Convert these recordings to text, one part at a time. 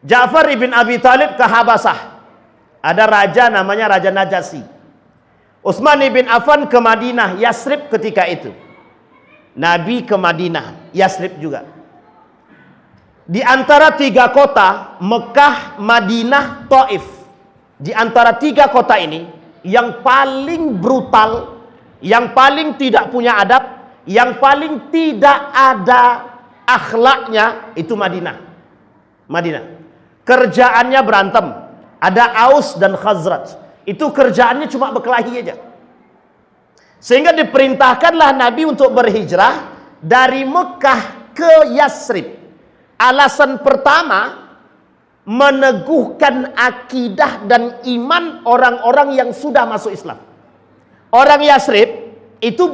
Ja'far ibn Abi Thalib ke Habasah. Ada raja namanya Raja Najasyi. Utsman ibn Affan ke Madinah, Yasrib ketika itu. Nabi ke Madinah, Yasrib juga. Di antara 3 kota, Mekah, Madinah, Taif. Di antara 3 kota ini, yang paling brutal, yang paling tidak punya adab, yang paling tidak ada akhlaknya, itu Madinah. Madinah. Kerjaannya berantem. Ada Aus dan Khazraj. Itu kerjaannya cuma berkelahi aja. Sehingga diperintahkanlah Nabi untuk berhijrah dari Mekah ke Yasrib. Alasan pertama, meneguhkan akidah dan iman orang-orang yang sudah masuk Islam. Orang Yasrib itu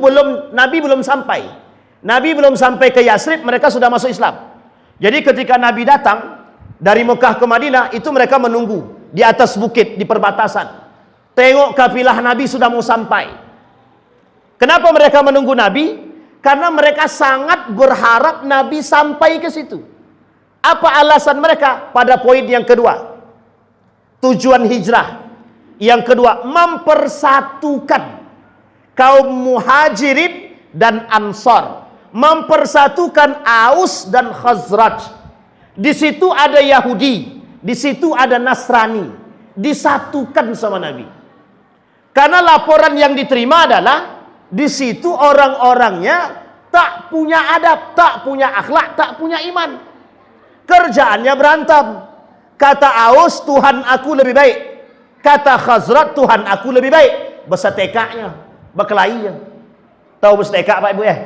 Nabi belum sampai. Nabi belum sampai ke Yasrib, mereka sudah masuk Islam. Jadi ketika Nabi datang dari Mekah ke Madinah, itu mereka menunggu di atas bukit, di perbatasan. Tengok kafilah Nabi sudah mau sampai. Kenapa mereka menunggu Nabi? Karena mereka sangat berharap Nabi sampai ke situ. Apa alasan mereka? Pada poin yang kedua, tujuan hijrah. Yang kedua, mempersatukan kaum muhajirin dan ansar. Mempersatukan Aus dan Khazraj. Di situ ada Yahudi, di situ ada Nasrani, disatukan sama Nabi. Karena laporan yang diterima adalah di situ orang-orangnya tak punya adab, tak punya akhlak, tak punya iman. Kerjaannya berantem. Kata Aus, Tuhan aku lebih baik. Kata Khazraj, Tuhan aku lebih baik. Bersetekaknya, berkelahinya. Tahu bersetekak Pak Ibu ya?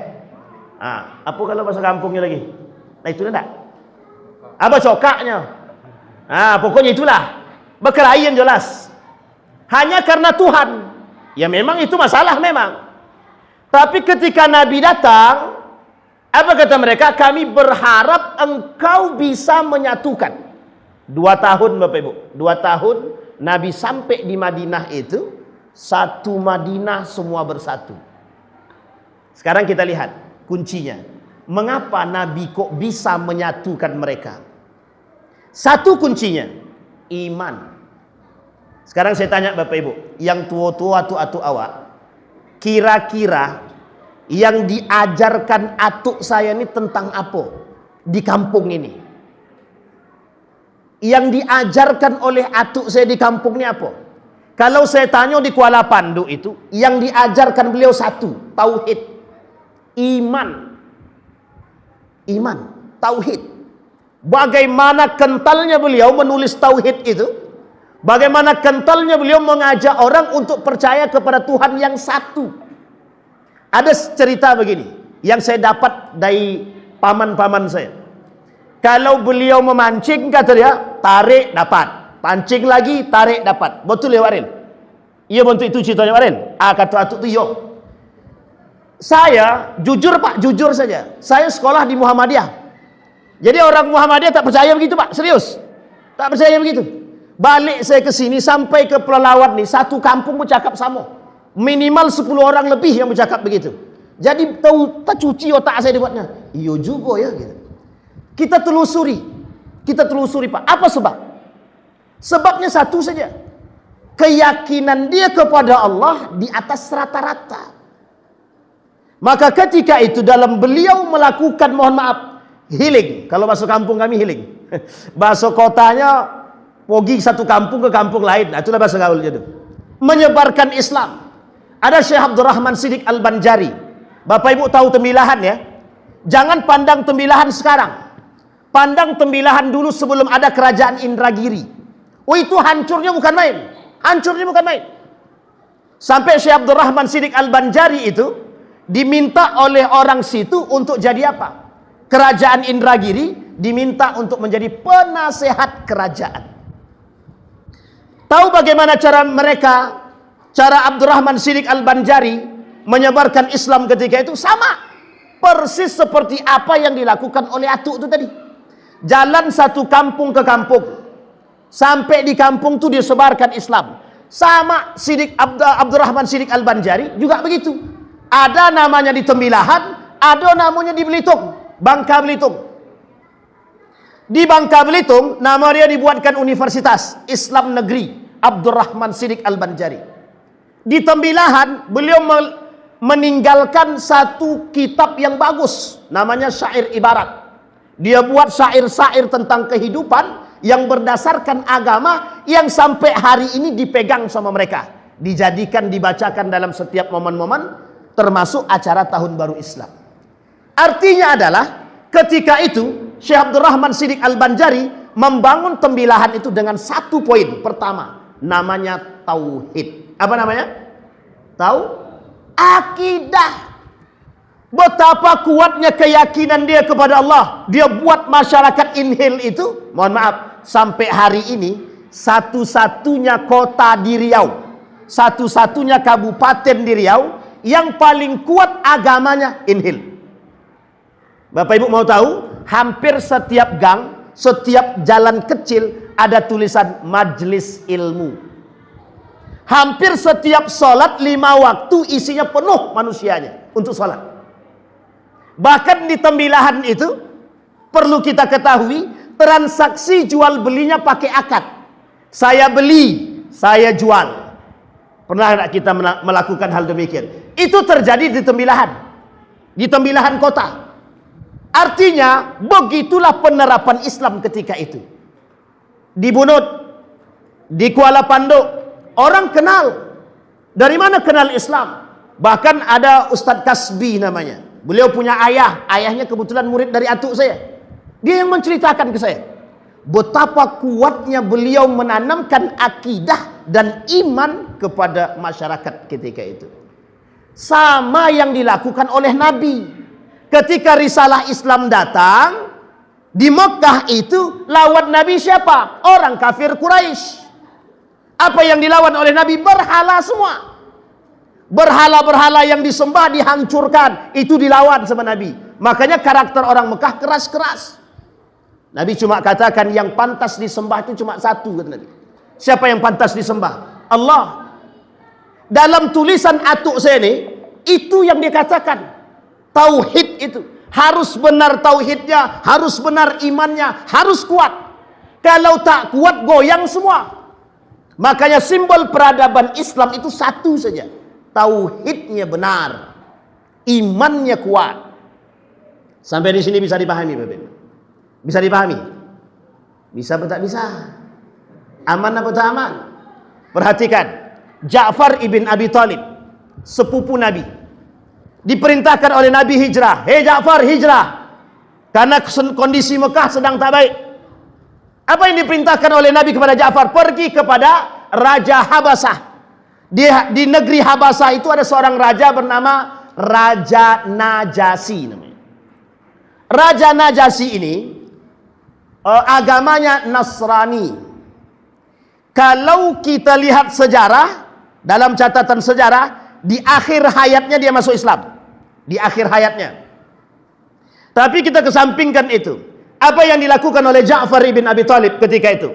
Apa kalau bahasa kampungnya lagi? Nah itu enggak? Apa cokaknya? Pokoknya itulah. Berkelahi yang jelas. Hanya karena Tuhan. Ya memang itu masalah memang. Tapi ketika Nabi datang, apa kata mereka? Kami berharap engkau bisa menyatukan. 2 tahun Bapak Ibu. 2 tahun Nabi sampai di Madinah itu, satu Madinah semua bersatu. Sekarang kita lihat kuncinya. Mengapa Nabi kok bisa menyatukan mereka? Satu kuncinya, iman. Sekarang saya tanya Bapak Ibu, yang tua-tua atau awak, kira-kira yang diajarkan atuk saya ini tentang apa di kampung ini? Yang diajarkan oleh atuk saya di kampung ini apa? Kalau saya tanya di Kuala Pandu itu, yang diajarkan beliau satu, tauhid, iman, tauhid. Bagaimana kentalnya beliau menulis tauhid itu? Bagaimana kentalnya beliau mengajak orang untuk percaya kepada Tuhan yang satu? Ada cerita begini yang saya dapat dari paman-paman saya. Kalau beliau memancing, kata dia, tarik dapat, pancing lagi, tarik dapat. Betul ya Waril? Iya betul itu ceritanya Waril. Kata atuk tu yo. Saya jujur Pak, jujur saja. Saya sekolah di Muhammadiyah. Jadi orang Muhammadiyah tak percaya begitu Pak, serius. Tak percaya begitu. Balik saya ke sini sampai ke Pelalawan nih, satu kampung bercakap sama. Minimal 10 orang lebih yang bercakap begitu. Jadi tahu tak cuci otak saya dibuatnya. Iyo juga ya gitu. Kita telusuri Pak. Apa sebab? Sebabnya satu saja. Keyakinan dia kepada Allah di atas rata-rata. Maka ketika itu dalam beliau melakukan, mohon maaf, healing. Kalau bahasa kampung kami healing. Bahasa kotanya pergi satu kampung ke kampung lain. Nah, itulah bahasa gaulnya itu. Menyebarkan Islam. Ada Syekh Abdurrahman Siddiq Al-Banjari. Bapak Ibu tahu Tembilahan ya? Jangan pandang Tembilahan sekarang. Pandang Tembilahan dulu sebelum ada kerajaan Indragiri. Oh itu hancurnya bukan main. Hancurnya bukan main. Sampai Syekh Abdurrahman Siddiq Al-Banjari itu diminta oleh orang situ untuk jadi apa? Kerajaan Indragiri diminta untuk menjadi penasehat kerajaan. Tahu bagaimana cara mereka, cara Abdurrahman Siddiq Al-Banjari menyebarkan Islam ketika itu? Sama persis seperti apa yang dilakukan oleh atuk itu tadi. Jalan satu kampung ke kampung, sampai di kampung itu disebarkan Islam. Sama Abdurrahman Siddiq Al-Banjari juga begitu. Ada namanya di Tembilahan, ada namanya di Belitung, Bangka Belitung. Di Bangka Belitung, nama dia dibuatkan Universitas Islam Negeri Abdurrahman Siddiq Al-Banjari. Di Tembilahan, beliau meninggalkan satu kitab yang bagus, namanya Syair Ibarat. Dia buat syair-syair tentang kehidupan yang berdasarkan agama, yang sampai hari ini dipegang sama mereka, dijadikan, dibacakan dalam setiap momen-momen, termasuk acara Tahun Baru Islam. Artinya adalah ketika itu Syekh Abdurrahman Siddiq Al-Banjari membangun Tembilahan itu dengan satu poin. Pertama, namanya tauhid. Apa namanya? Akidah. Betapa kuatnya keyakinan dia kepada Allah. Dia buat masyarakat Inhil itu, mohon maaf, sampai hari ini satu-satunya kota di Riau, satu-satunya kabupaten di Riau yang paling kuat agamanya Inhil. Bapak Ibu mau tahu, hampir setiap gang, setiap jalan kecil ada tulisan majelis ilmu. Hampir setiap sholat 5 waktu isinya penuh manusianya untuk sholat. Bahkan di Tembilahan itu perlu kita ketahui, transaksi jual belinya pakai akad. Saya beli, saya jual. Pernah tidak kita melakukan hal demikian? Itu terjadi di Tembilahan, di Tembilahan kota. Artinya begitulah penerapan Islam ketika itu. Di Bunut, di Kuala Panduk, orang kenal. Dari mana kenal Islam? Bahkan ada Ustadz Kasbi namanya. Beliau punya ayah, ayahnya kebetulan murid dari atuk saya. Dia yang menceritakan ke saya betapa kuatnya beliau menanamkan akidah dan iman kepada masyarakat ketika itu. Sama yang dilakukan oleh Nabi. Ketika risalah Islam datang di Mekah itu, lawan Nabi siapa? Orang kafir Quraisy. Apa yang dilawan oleh Nabi? Berhala semua. Berhala-berhala yang disembah dihancurkan, itu dilawan sama Nabi. Makanya karakter orang Mekah keras-keras. Nabi cuma katakan yang pantas disembah itu cuma satu, kata Nabi. Siapa yang pantas disembah? Allah. Dalam tulisan atuk saya ini, itu yang dia katakan. Tauhid itu harus benar, tauhidnya harus benar, imannya harus kuat. Kalau tak kuat goyang semua. Makanya simbol peradaban Islam itu satu saja. Tauhidnya benar, imannya kuat. Sampai di sini bisa dipahami, Bapak? Bisa dipahami? Bisa atau tak bisa? Aman atau tak aman? Perhatikan, Ja'far ibn Abi Thalib, sepupu Nabi, diperintahkan oleh Nabi hijrah. Hei Ja'far, hijrah, karena kondisi Mekah sedang tak baik. Apa yang diperintahkan oleh Nabi kepada Ja'far? Pergi kepada Raja Habasah. Di negeri Habasah itu ada seorang raja bernama Raja Najasyi namanya. Raja Najasyi ini agamanya Nasrani. Kalau kita lihat sejarah, dalam catatan sejarah, di akhir hayatnya dia masuk Islam. Di akhir hayatnya. Tapi kita kesampingkan itu. Apa yang dilakukan oleh Ja'far ibn Abi Thalib ketika itu?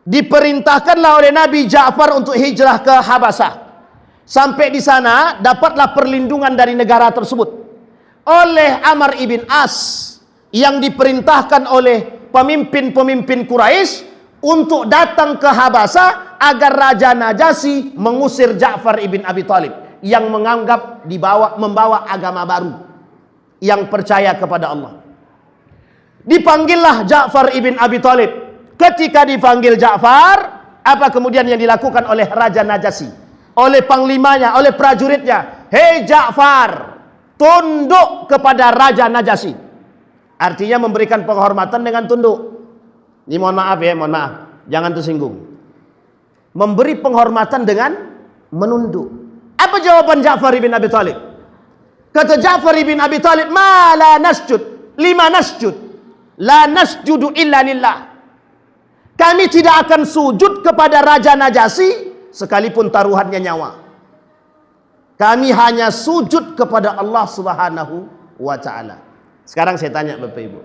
Diperintahkanlah oleh Nabi Ja'far untuk hijrah ke Habasah. Sampai di sana dapatlah perlindungan dari negara tersebut oleh Amr ibn As, yang diperintahkan oleh pemimpin-pemimpin Quraisy untuk datang ke Habasah agar Raja Najasyi mengusir Ja'far ibn Abi Thalib yang menganggap membawa agama baru, yang percaya kepada Allah. Dipanggillah Ja'far ibn Abi Thalib. Ketika dipanggil Ja'far, apa kemudian yang dilakukan oleh Raja Najasyi, oleh panglimanya, oleh prajuritnya? Hei Ja'far, tunduk kepada Raja Najasyi. Artinya memberikan penghormatan dengan tunduk. Ini mohon maaf ya, mohon maaf, jangan tersinggung. Memberi penghormatan dengan menunduk. Apa jawaban Ja'far ibn Abi Thalib? Kata Ja'far ibn Abi Thalib, "Ma la nasjud, lima nasjud, la nasjudu illa lillah." Kami tidak akan sujud kepada Raja Najasyi sekalipun taruhannya nyawa. Kami hanya sujud kepada Allah Subhanahu wa ta'ala. Sekarang saya tanya Bapak Ibu,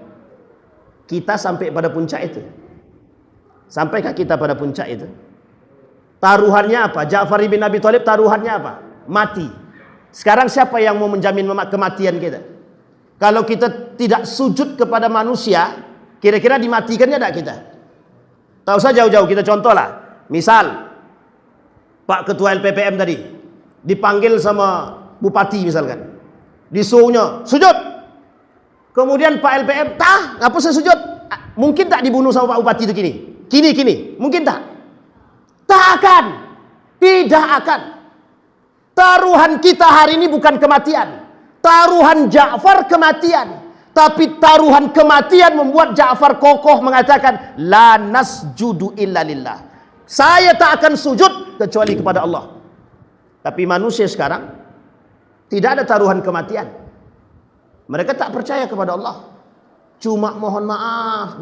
kita sampai pada puncak itu? Sampaikah kita pada puncak itu? Taruhannya apa? Ja'far ibn Abi Thalib taruhannya apa? Mati. Sekarang siapa yang mau menjamin kematian kita? Kalau kita tidak sujud kepada manusia, Kira-kira dimatikannya tak kita? Tak usah jauh-jauh, kita contoh lah. Misal Pak Ketua LPPM tadi dipanggil sama Bupati misalkan, disuruhnya sujud. Kemudian Pak LPM, ngapa saya sujud? Mungkin tak dibunuh sama Pak Bupati itu kini, mungkin tak? Tak akan, tidak akan. Taruhan kita hari ini bukan kematian, taruhan Ja'far kematian. Tapi taruhan kematian membuat Ja'far kokoh mengatakan, la nasjudu illa lillah. Saya tak akan sujud kecuali kepada Allah. Tapi manusia sekarang tidak ada taruhan kematian. Mereka tak percaya kepada Allah. Cuma mohon maaf.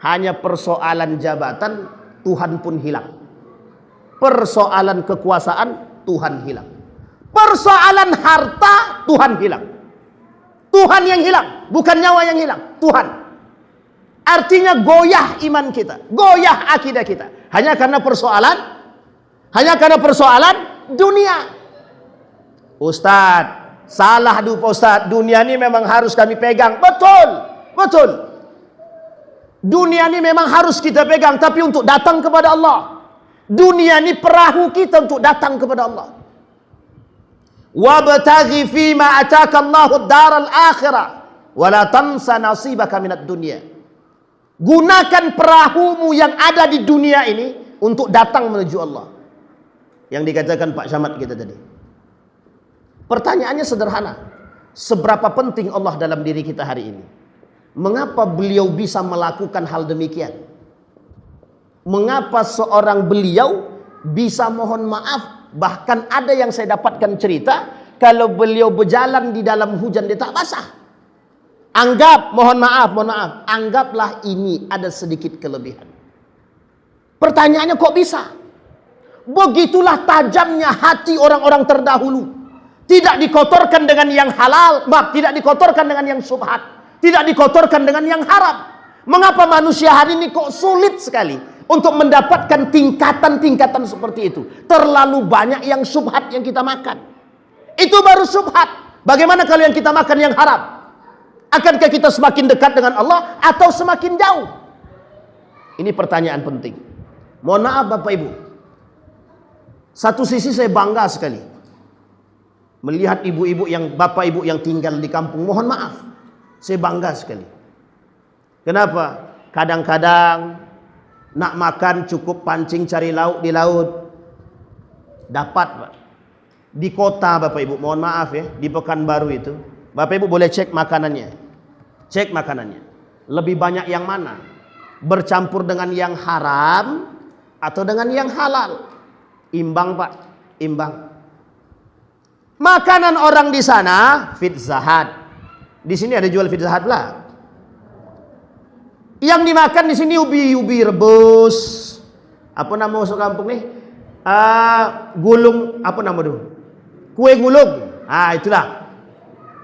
Hanya persoalan jabatan, Tuhan pun hilang. Persoalan kekuasaan, Tuhan hilang. Persoalan harta, Tuhan hilang. Tuhan yang hilang, bukan nyawa yang hilang, Tuhan. Artinya goyah iman kita, goyah akidah kita, hanya karena persoalan dunia. Ustadz, salah dupa Ustadz, dunia ini memang harus kami pegang. Betul. Dunia ini memang harus kita pegang, tapi untuk datang kepada Allah. Dunia ini perahu kita untuk datang kepada Allah. Wabtaghi fima ataka Allahu daral akhirah wa la tansa nasibaka minad dunya. Gunakan perahumu yang ada di dunia ini untuk datang menuju Allah. Yang dikatakan Pak Camat kita tadi. Pertanyaannya sederhana. Seberapa penting Allah dalam diri kita hari ini? Mengapa beliau bisa melakukan hal demikian? Mengapa seorang beliau bisa mohon maaf? Bahkan ada yang saya dapatkan cerita, kalau beliau berjalan di dalam hujan dia tak basah. Anggap, mohon maaf, anggaplah ini ada sedikit kelebihan. Pertanyaannya kok bisa? Begitulah tajamnya hati orang-orang terdahulu. Tidak dikotorkan dengan yang halal, tidak dikotorkan dengan yang subhat, tidak dikotorkan dengan yang haram. Mengapa manusia hari ini kok sulit sekali untuk mendapatkan tingkatan-tingkatan seperti itu? Terlalu banyak yang subhat yang kita makan. Itu baru subhat. Bagaimana kalau yang kita makan yang haram? Akankah kita semakin dekat dengan Allah atau semakin jauh? Ini pertanyaan penting. Mohon maaf Bapak Ibu. Satu sisi saya bangga sekali melihat ibu-ibu yang, bapak ibu yang tinggal di kampung. Mohon maaf, saya bangga sekali. Kenapa? Kadang-kadang nak makan cukup pancing cari lauk di laut. Dapat Pak. Di kota Bapak Ibu, mohon maaf ya, di Pekanbaru itu, Bapak Ibu boleh cek makanannya. Cek makanannya. Lebih banyak yang mana? Bercampur dengan yang haram atau dengan yang halal? Imbang Pak, imbang. Makanan orang di sana Pizza Hut. Di sini ada jual Pizza Hut lah. Yang dimakan di sini ubi rebus. Apa nama masuk kampung nih? Gulung, apa nama dulu? Kue gulung. Itulah.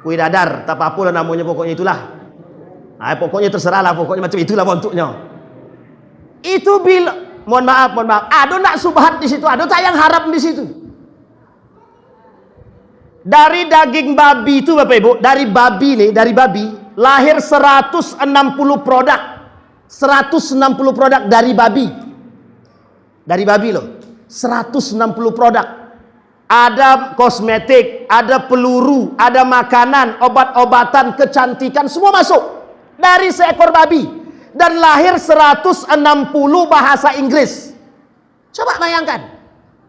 Kue dadar, tak apa-apa lah namanya, pokoknya itulah. Pokoknya terserah lah, pokoknya macam itulah bentuknya. Itu mohon maaf. Ada nak subhat di situ, ada tak yang haram di situ. Dari daging babi itu Bapak Ibu, dari babi lahir 160 produk. 160 produk dari babi. Dari babi loh. 160 produk. Ada kosmetik, ada peluru, ada makanan, obat-obatan, kecantikan, semua masuk dari seekor babi. Dan lahir 160 bahasa Inggris. Coba bayangkan.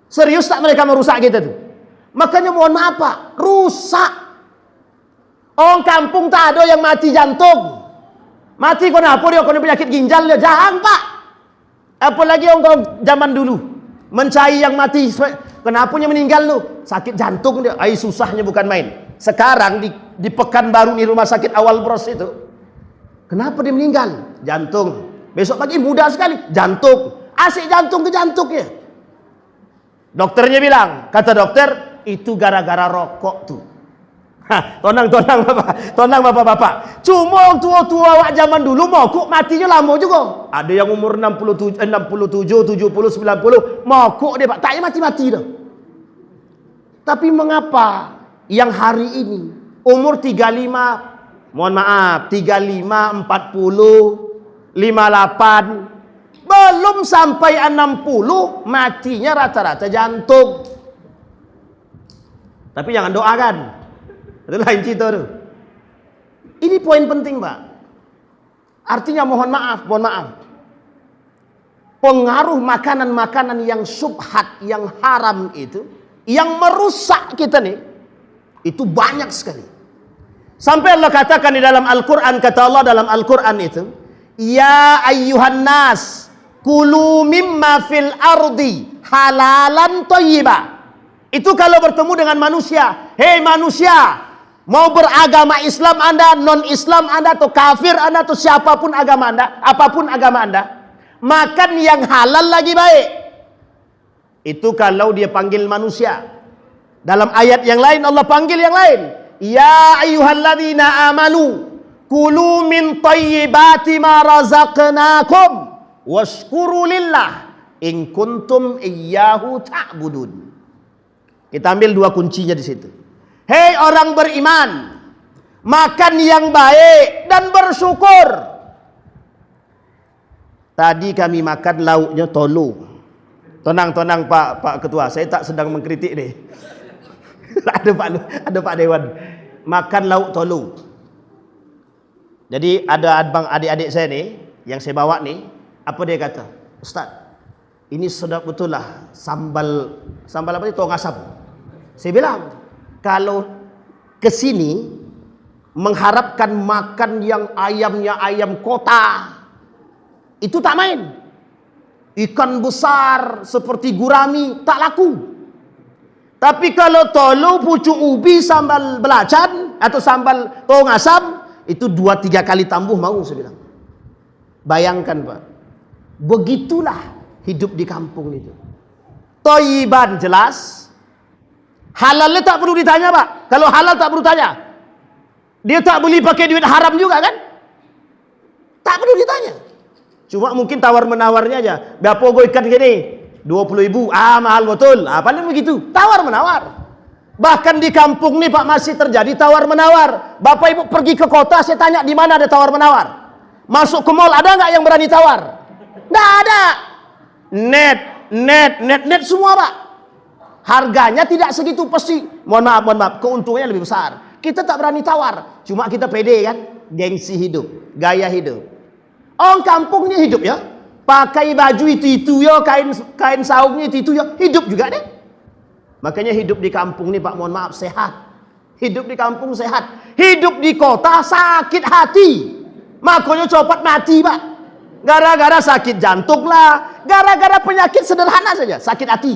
Serius tak mereka merusak kita tuh? Makanya mohon maaf Pak, rusak. Orang kampung tak ada yang mati jantung. Mati kenapa dia kena penyakit ginjal dia? Jangan Pak. Apalagi orang zaman dulu mencari yang mati, kenapa dia meninggal lu? Sakit jantung dia. Susahnya bukan main. Sekarang di Pekanbaru, di rumah sakit Awal Bros itu, kenapa dia meninggal? Jantung. Besok pagi mudah sekali, jantung. Asik jantung ke jantungnya. Dokternya bilang, kata dokter, itu gara-gara rokok tuh. Tonang bapak-bapak. Cuma orang tua-tua awak zaman dulu mokok matinya lama juga. Ada yang umur 67, 70, 90 mokok dia Pak. Tak mati-mati dah. Tapi mengapa yang hari ini umur 35, Mohon maaf, 35, 40, 58, belum sampai 60 matinya rata-rata jantung. Tapi jangan doakan, itu lain cerita tuh. Ini poin penting, Pak. Artinya mohon maaf, pengaruh makanan-makanan yang subhat, yang haram itu, yang merusak kita nih, itu banyak sekali. Sampai Allah katakan di dalam Al-Quran, kata Allah dalam Al-Quran itu, ya ayyuhan nas, kulu mimma fil ardi halalan thayyiba. Itu kalau bertemu dengan manusia. Hei manusia, mau beragama Islam Anda, non-Islam Anda, atau kafir Anda, atau siapapun agama Anda, apapun agama Anda, makan yang halal lagi baik. Itu kalau dia panggil manusia. Dalam ayat yang lain Allah panggil yang lain. Ya ayyuhalladzina amanu kulu min thayyibati ma razaqnakum washkuru lillah in kuntum iyyahu ta'budun. Kita ambil dua kuncinya di situ. Hei orang beriman, makan yang baik dan bersyukur. Tadi kami makan lauknya tolu. Tenang Pak Ketua, saya tak sedang mengkritik nih. ada Pak Dewan. Makan lauk tolu. Jadi ada abang adik-adik saya nih, yang saya bawa nih, apa dia kata? Ustaz, ini sedap betul lah sambal apa itu? Tong asam. Saya bilang, kalau kesini mengharapkan makan yang ayamnya ayam kota, itu tak main. Ikan besar seperti gurami tak laku. Tapi kalau tolu, pucuk ubi, sambal belacan atau sambal tong asam, itu 2-3 kali tambuh mau, saya bilang. Bayangkan Pak, begitulah hidup di kampung itu. Thayyiban jelas. Halalnya tak perlu ditanya Pak. Kalau halal tak perlu tanya. Dia tak boleh pakai duit haram juga kan? Tak perlu ditanya. Cuma mungkin tawar-menawarnya aja. Berapa go ikan gini? 20.000. Mahal betul. Paling begitu. Tawar-menawar. Bahkan di kampung nih Pak masih terjadi tawar-menawar. Bapak Ibu pergi ke kota, saya tanya di mana ada tawar-menawar. Masuk ke mall ada nggak yang berani tawar? Nggak ada. Net semua Pak. Harganya tidak segitu pasti. Mohon maaf, keuntungannya lebih besar. Kita tak berani tawar. Cuma kita pede kan? Gengsi hidup, gaya hidup. Orang kampung ini hidup ya. Pakai baju itu ya, kain saungnya itu ya, hidup juga deh. Makanya hidup di kampung ini Pak, mohon maaf, sehat. Hidup di kampung sehat. Hidup di kota sakit hati. Makanya cepat mati Pak. Gara-gara sakit jantung lah, gara-gara penyakit sederhana saja, sakit hati.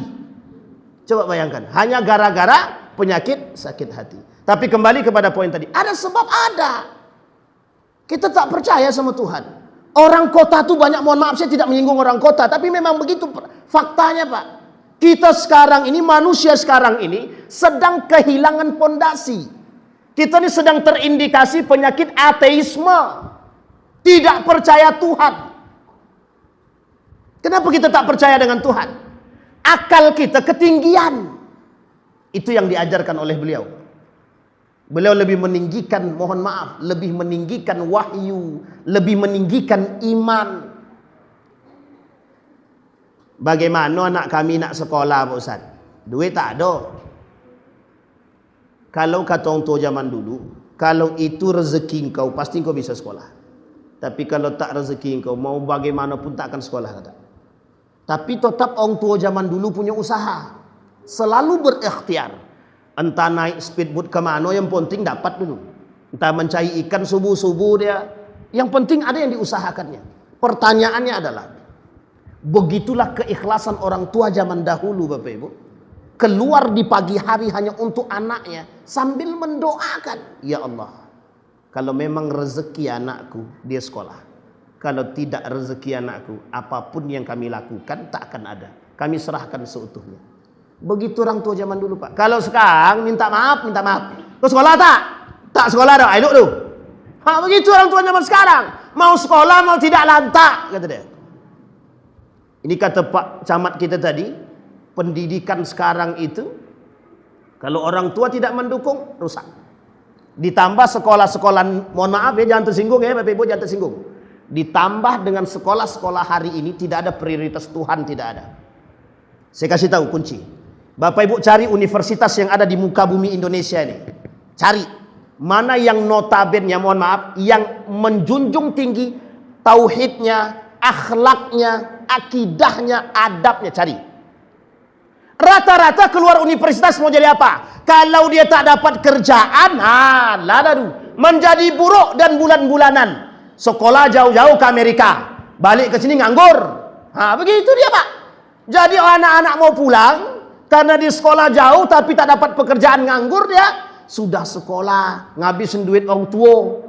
Coba bayangkan, hanya gara-gara penyakit sakit hati. Tapi kembali kepada poin tadi, ada sebab ada. Kita tak percaya sama Tuhan. Orang kota tuh banyak, mohon maaf saya tidak menyinggung orang kota, tapi memang begitu faktanya Pak. Kita sekarang ini, manusia sekarang ini sedang kehilangan pondasi. Kita ini sedang terindikasi penyakit ateisme. Tidak percaya Tuhan. Kenapa kita tak percaya dengan Tuhan? Akal kita ketinggian. Itu yang diajarkan oleh beliau. Beliau lebih meninggikan, mohon maaf, lebih meninggikan wahyu, lebih meninggikan iman. Bagaimana anak kami nak sekolah Pak Ustaz? Duit tak ada. Kalau kata orang tua zaman dulu, kalau itu rezeki engkau, pasti engkau bisa sekolah. Tapi kalau tak rezeki engkau, mau bagaimanapun tak akan sekolah kata. Tapi tetap orang tua zaman dulu punya usaha. Selalu berikhtiar. Entah naik speedboat ke mana, yang penting dapat dulu. Entah mencari ikan subuh-subuh dia. Yang penting ada yang diusahakannya. Pertanyaannya adalah, begitulah keikhlasan orang tua zaman dahulu Bapak Ibu. Keluar di pagi hari hanya untuk anaknya. Sambil mendoakan. Ya Allah, kalau memang rezeki anakku, dia sekolah. Kalau tidak rezeki anakku, apapun yang kami lakukan tak akan ada. Kami serahkan seutuhnya. Begitu orang tua zaman dulu Pak. Kalau sekarang minta maaf. Kau sekolah tak? Tak sekolah dah. Ayo tu. Begitu orang tua zaman sekarang. Mau sekolah mau tidak lantak kata dia. Ini kata Pak Camat kita tadi, pendidikan sekarang itu kalau orang tua tidak mendukung rusak. Ditambah sekolah-sekolah, mohon maaf ya, jangan tersinggung ya Bapak Ibu, jangan tersinggung. Ditambah dengan sekolah-sekolah hari ini tidak ada prioritas Tuhan, tidak ada. Saya kasih tahu kunci. Bapak Ibu cari universitas yang ada di muka bumi Indonesia ini. Cari mana yang notabene, mohon maaf, yang menjunjung tinggi tauhidnya, akhlaknya, akidahnya, adabnya, cari. Rata-rata keluar universitas mau jadi apa? Kalau dia tak dapat kerjaan, menjadi buruh dan bulan-bulanan. Sekolah jauh-jauh ke Amerika, balik ke sini nganggur. Begitu dia Pak. Jadi anak-anak mau pulang karena di sekolah jauh tapi tak dapat pekerjaan, nganggur dia. Sudah sekolah, ngabisin duit orang tua,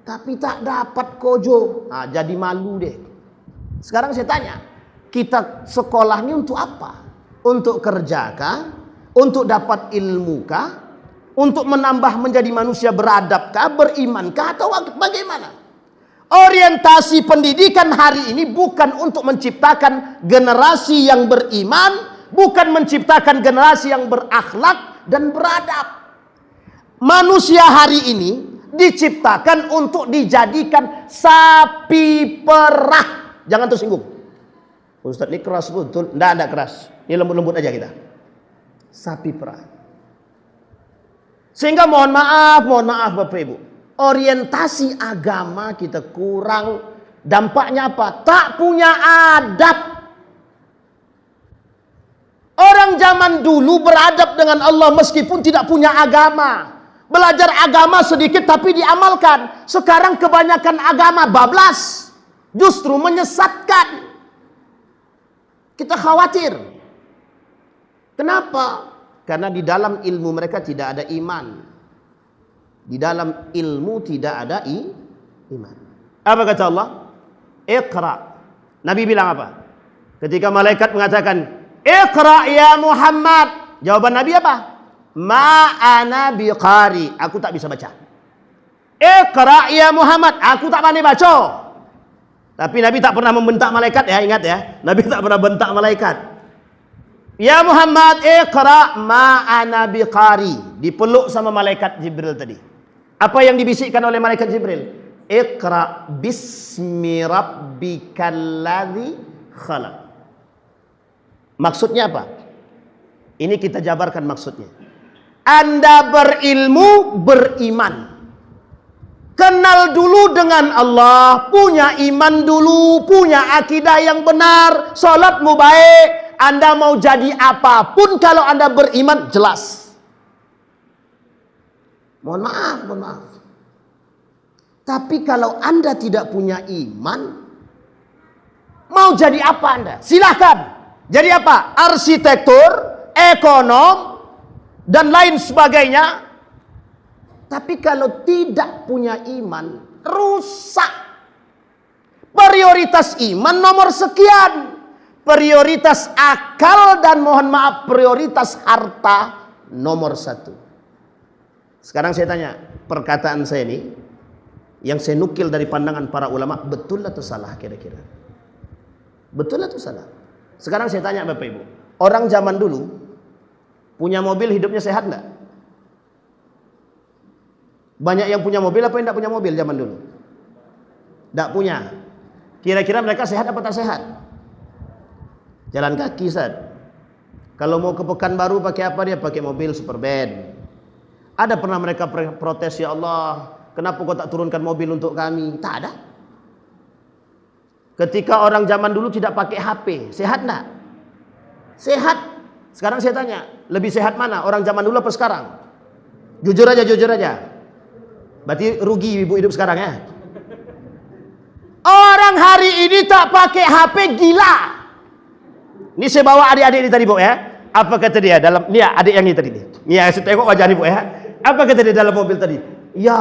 tapi tak dapat kojo. Jadi malu deh. Sekarang saya tanya, kita sekolah ini untuk apa? Untuk kerja kah? Untuk dapat ilmu kah? Untuk menambah menjadi manusia beradab kah? Beriman kah? Atau bagaimana? Orientasi pendidikan hari ini bukan untuk menciptakan generasi yang beriman, bukan menciptakan generasi yang berakhlak dan beradab. Manusia hari ini diciptakan untuk dijadikan sapi perah. Jangan tersinggung. Ustaz ini keras betul. Tidak keras. Ini lembut-lembut aja kita. Sapi perah. Sehingga mohon maaf Bapak Ibu, orientasi agama kita kurang. Dampaknya apa? Tak punya adab. Orang zaman dulu beradab dengan Allah meskipun tidak punya agama. Belajar agama sedikit tapi diamalkan. Sekarang kebanyakan agama bablas, justru menyesatkan. Kita khawatir. Kenapa? Karena di dalam ilmu mereka tidak ada iman. Di dalam ilmu tidak ada iman. Apa kata Allah? Iqra. Nabi bilang apa? Ketika malaikat mengatakan, Iqra ya Muhammad. Jawaban Nabi apa? Ma ana biqari. Aku tak bisa baca. Iqra ya Muhammad. Aku tak pandai baca. Tapi Nabi tak pernah membentak malaikat ya, ingat ya. Nabi tak pernah bentak malaikat. Ya Muhammad, Iqra ma ana biqari. Dipeluk sama malaikat Jibril tadi. Apa yang dibisikkan oleh malaikat Jibril? Iqra bismi rabbikal ladzi khalaq. Maksudnya apa? Ini kita jabarkan maksudnya. Anda berilmu, beriman. Kenal dulu dengan Allah, punya iman dulu, punya akidah yang benar, salatmu baik. Anda mau jadi apapun kalau Anda beriman, jelas. Mohon maaf. Tapi kalau Anda tidak punya iman, mau jadi apa Anda? Silahkan. Jadi apa? Arsitektur, ekonom, dan lain sebagainya. Tapi kalau tidak punya iman, rusak. Prioritas iman nomor sekian. Prioritas akal dan mohon maaf prioritas harta nomor 1. Sekarang saya tanya, perkataan saya ini yang saya nukil dari pandangan para ulama, betul atau salah kira-kira? Betul atau salah? Sekarang saya tanya Bapak Ibu, orang zaman dulu punya mobil, hidupnya sehat enggak? Banyak yang punya mobil apa yang tidak punya mobil zaman dulu? Tidak punya. Kira-kira mereka sehat apa tak sehat? Jalan kaki Ustaz. Kalau mau ke Pekanbaru pakai apa dia? Pakai mobil super band. Ada pernah mereka protes, ya Allah, kenapa kau tak turunkan mobil untuk kami? Tak ada. Ketika orang zaman dulu tidak pakai HP, sehat enggak? Sehat. Sekarang saya tanya, lebih sehat mana? Orang zaman dulu apa sekarang? Jujur aja. Berarti rugi ibu hidup sekarang ya. Orang hari ini tak pakai HP, gila. Ini saya bawa adik-adik ini tadi Bu ya. Apa kata dia dalam, ini adik yang ini tadi. Ini saya tengok wajah ini Bu ya. Apa kata dia dalam mobil tadi? Ya,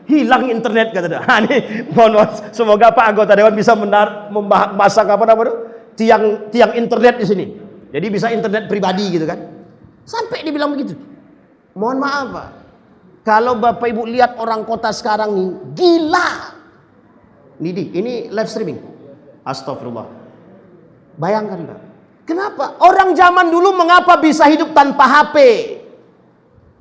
hilang internet kata dia. Ini mohon semoga Pak anggota dewan bisa memasang apa namanya? Tiang internet di sini. Jadi bisa internet pribadi gitu kan. Sampai dibilang begitu. Mohon maaf Pak. Kalau Bapak Ibu lihat orang kota sekarang nih, gila. Ini live streaming. Astagfirullah. Bayangkan Pak. Kenapa? Orang zaman dulu mengapa bisa hidup tanpa HP?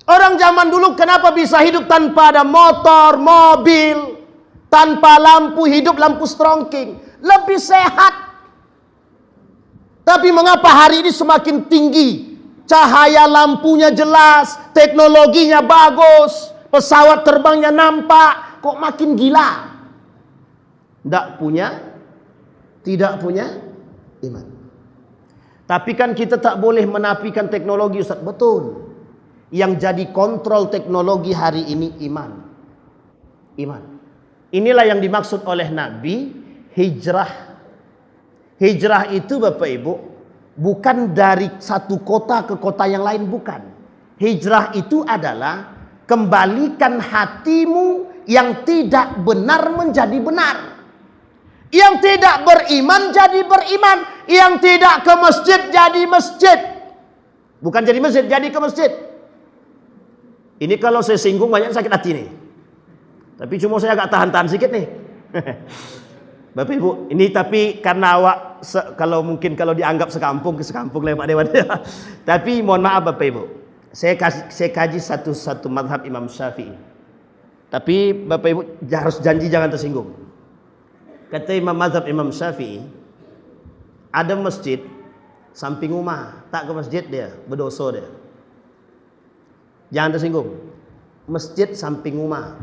Orang zaman dulu kenapa bisa hidup tanpa ada motor, mobil, tanpa lampu, hidup lampu strongking? Lebih sehat. Tapi mengapa hari ini semakin tinggi? Cahaya lampunya jelas, teknologinya bagus, pesawat terbangnya nampak, kok makin gila? Tidak punya iman. Tapi kan kita tak boleh menafikan teknologi, Ustaz. Betul. Yang jadi kontrol teknologi hari ini iman. Inilah yang dimaksud oleh Nabi hijrah. Hijrah itu Bapak Ibu bukan dari satu kota ke kota yang lain, bukan. Hijrah itu adalah kembalikan hatimu yang tidak benar menjadi benar. Yang tidak beriman jadi beriman. Yang tidak ke masjid jadi masjid. Bukan jadi masjid, jadi ke masjid. Ini kalau saya singgung banyak sakit hati nih. Tapi cuma saya agak tahan-tahan sedikit nih. Bapak Ibu, ini tapi karena awak kalau dianggap sekampung lewat Dewan. Tapi mohon maaf Bapak Ibu. Saya kaji satu mazhab Imam Syafi'i. Tapi Bapak Ibu harus janji jangan tersinggung. Kata mazhab Imam Syafi'i, ada masjid samping rumah, tak ke masjid dia, berdosa dia. Jangan tersinggung. Masjid samping rumah,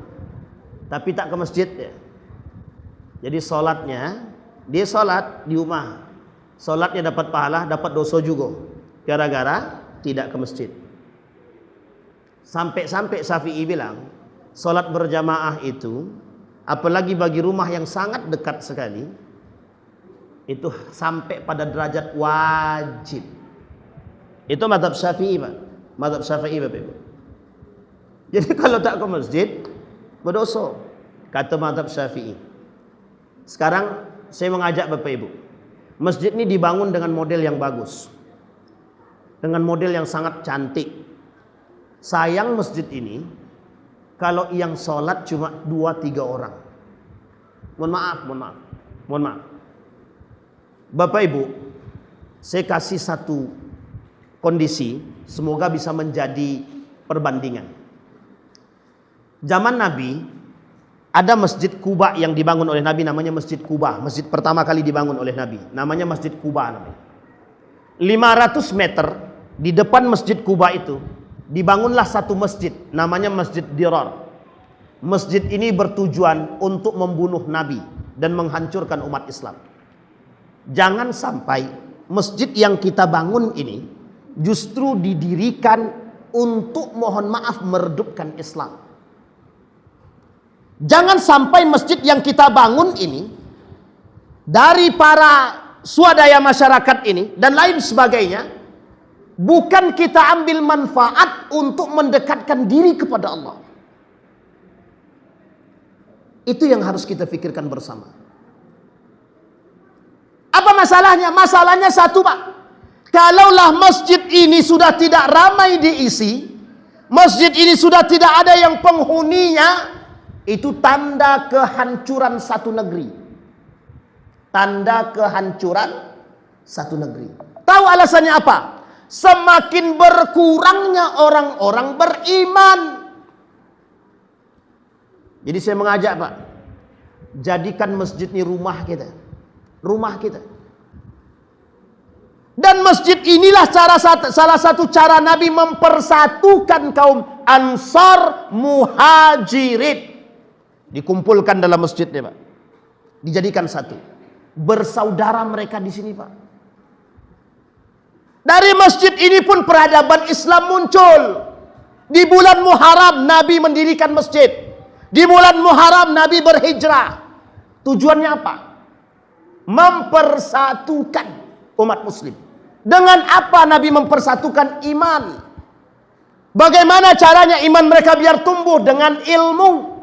tapi tak ke masjid dia. Jadi solatnya, dia solat di rumah. Solatnya dapat pahala, dapat dosa juga. Gara-gara tidak ke masjid. Sampai Syafi'i bilang, solat berjamaah itu, apalagi bagi rumah yang sangat dekat sekali, itu sampai pada derajat wajib. Itu mazhab Syafi'i, Pak. Mazhab Syafi'i, Bapak Ibu. Jadi kalau tak ke masjid, berdosa. Kata mazhab Syafi'i. Sekarang saya mengajak Bapak Ibu. Masjid ini dibangun dengan model yang bagus. Dengan model yang sangat cantik. Sayang masjid ini, kalau yang sholat cuma 2-3 orang. Mohon maaf. Bapak Ibu, saya kasih satu kondisi, semoga bisa menjadi perbandingan. Zaman Nabi, ada Masjid Quba yang dibangun oleh Nabi, namanya Masjid Quba. Masjid pertama kali dibangun oleh Nabi, namanya Masjid Quba. 500 meter di depan Masjid Quba itu, dibangunlah satu masjid, namanya Masjid Dirar. Masjid ini bertujuan untuk membunuh Nabi dan menghancurkan umat Islam. Jangan sampai masjid yang kita bangun ini justru didirikan untuk, mohon maaf, meredupkan Islam. Jangan sampai masjid yang kita bangun ini dari para swadaya masyarakat ini dan lain sebagainya, bukan kita ambil manfaat untuk mendekatkan diri kepada Allah. Itu yang harus kita pikirkan bersama. Apa masalahnya? Masalahnya satu, Pak. Kalaulah masjid ini sudah tidak ramai diisi, masjid ini sudah tidak ada yang penghuninya, itu tanda kehancuran satu negeri. Tanda kehancuran satu negeri. Tahu alasannya apa? Semakin berkurangnya orang-orang beriman. Jadi saya mengajak, Pak, jadikan masjid ini rumah kita. Rumah kita. Dan masjid inilah salah satu cara Nabi mempersatukan kaum Ansar Muhajirin. Dikumpulkan dalam masjidnya, Pak. Dijadikan satu. Bersaudara mereka di sini, Pak. Dari masjid ini pun peradaban Islam muncul. Di bulan Muharram Nabi mendirikan masjid. Di bulan Muharram Nabi berhijrah. Tujuannya apa? Mempersatukan umat muslim. Dengan apa Nabi mempersatukan? Iman. Bagaimana caranya iman mereka biar tumbuh? Dengan ilmu.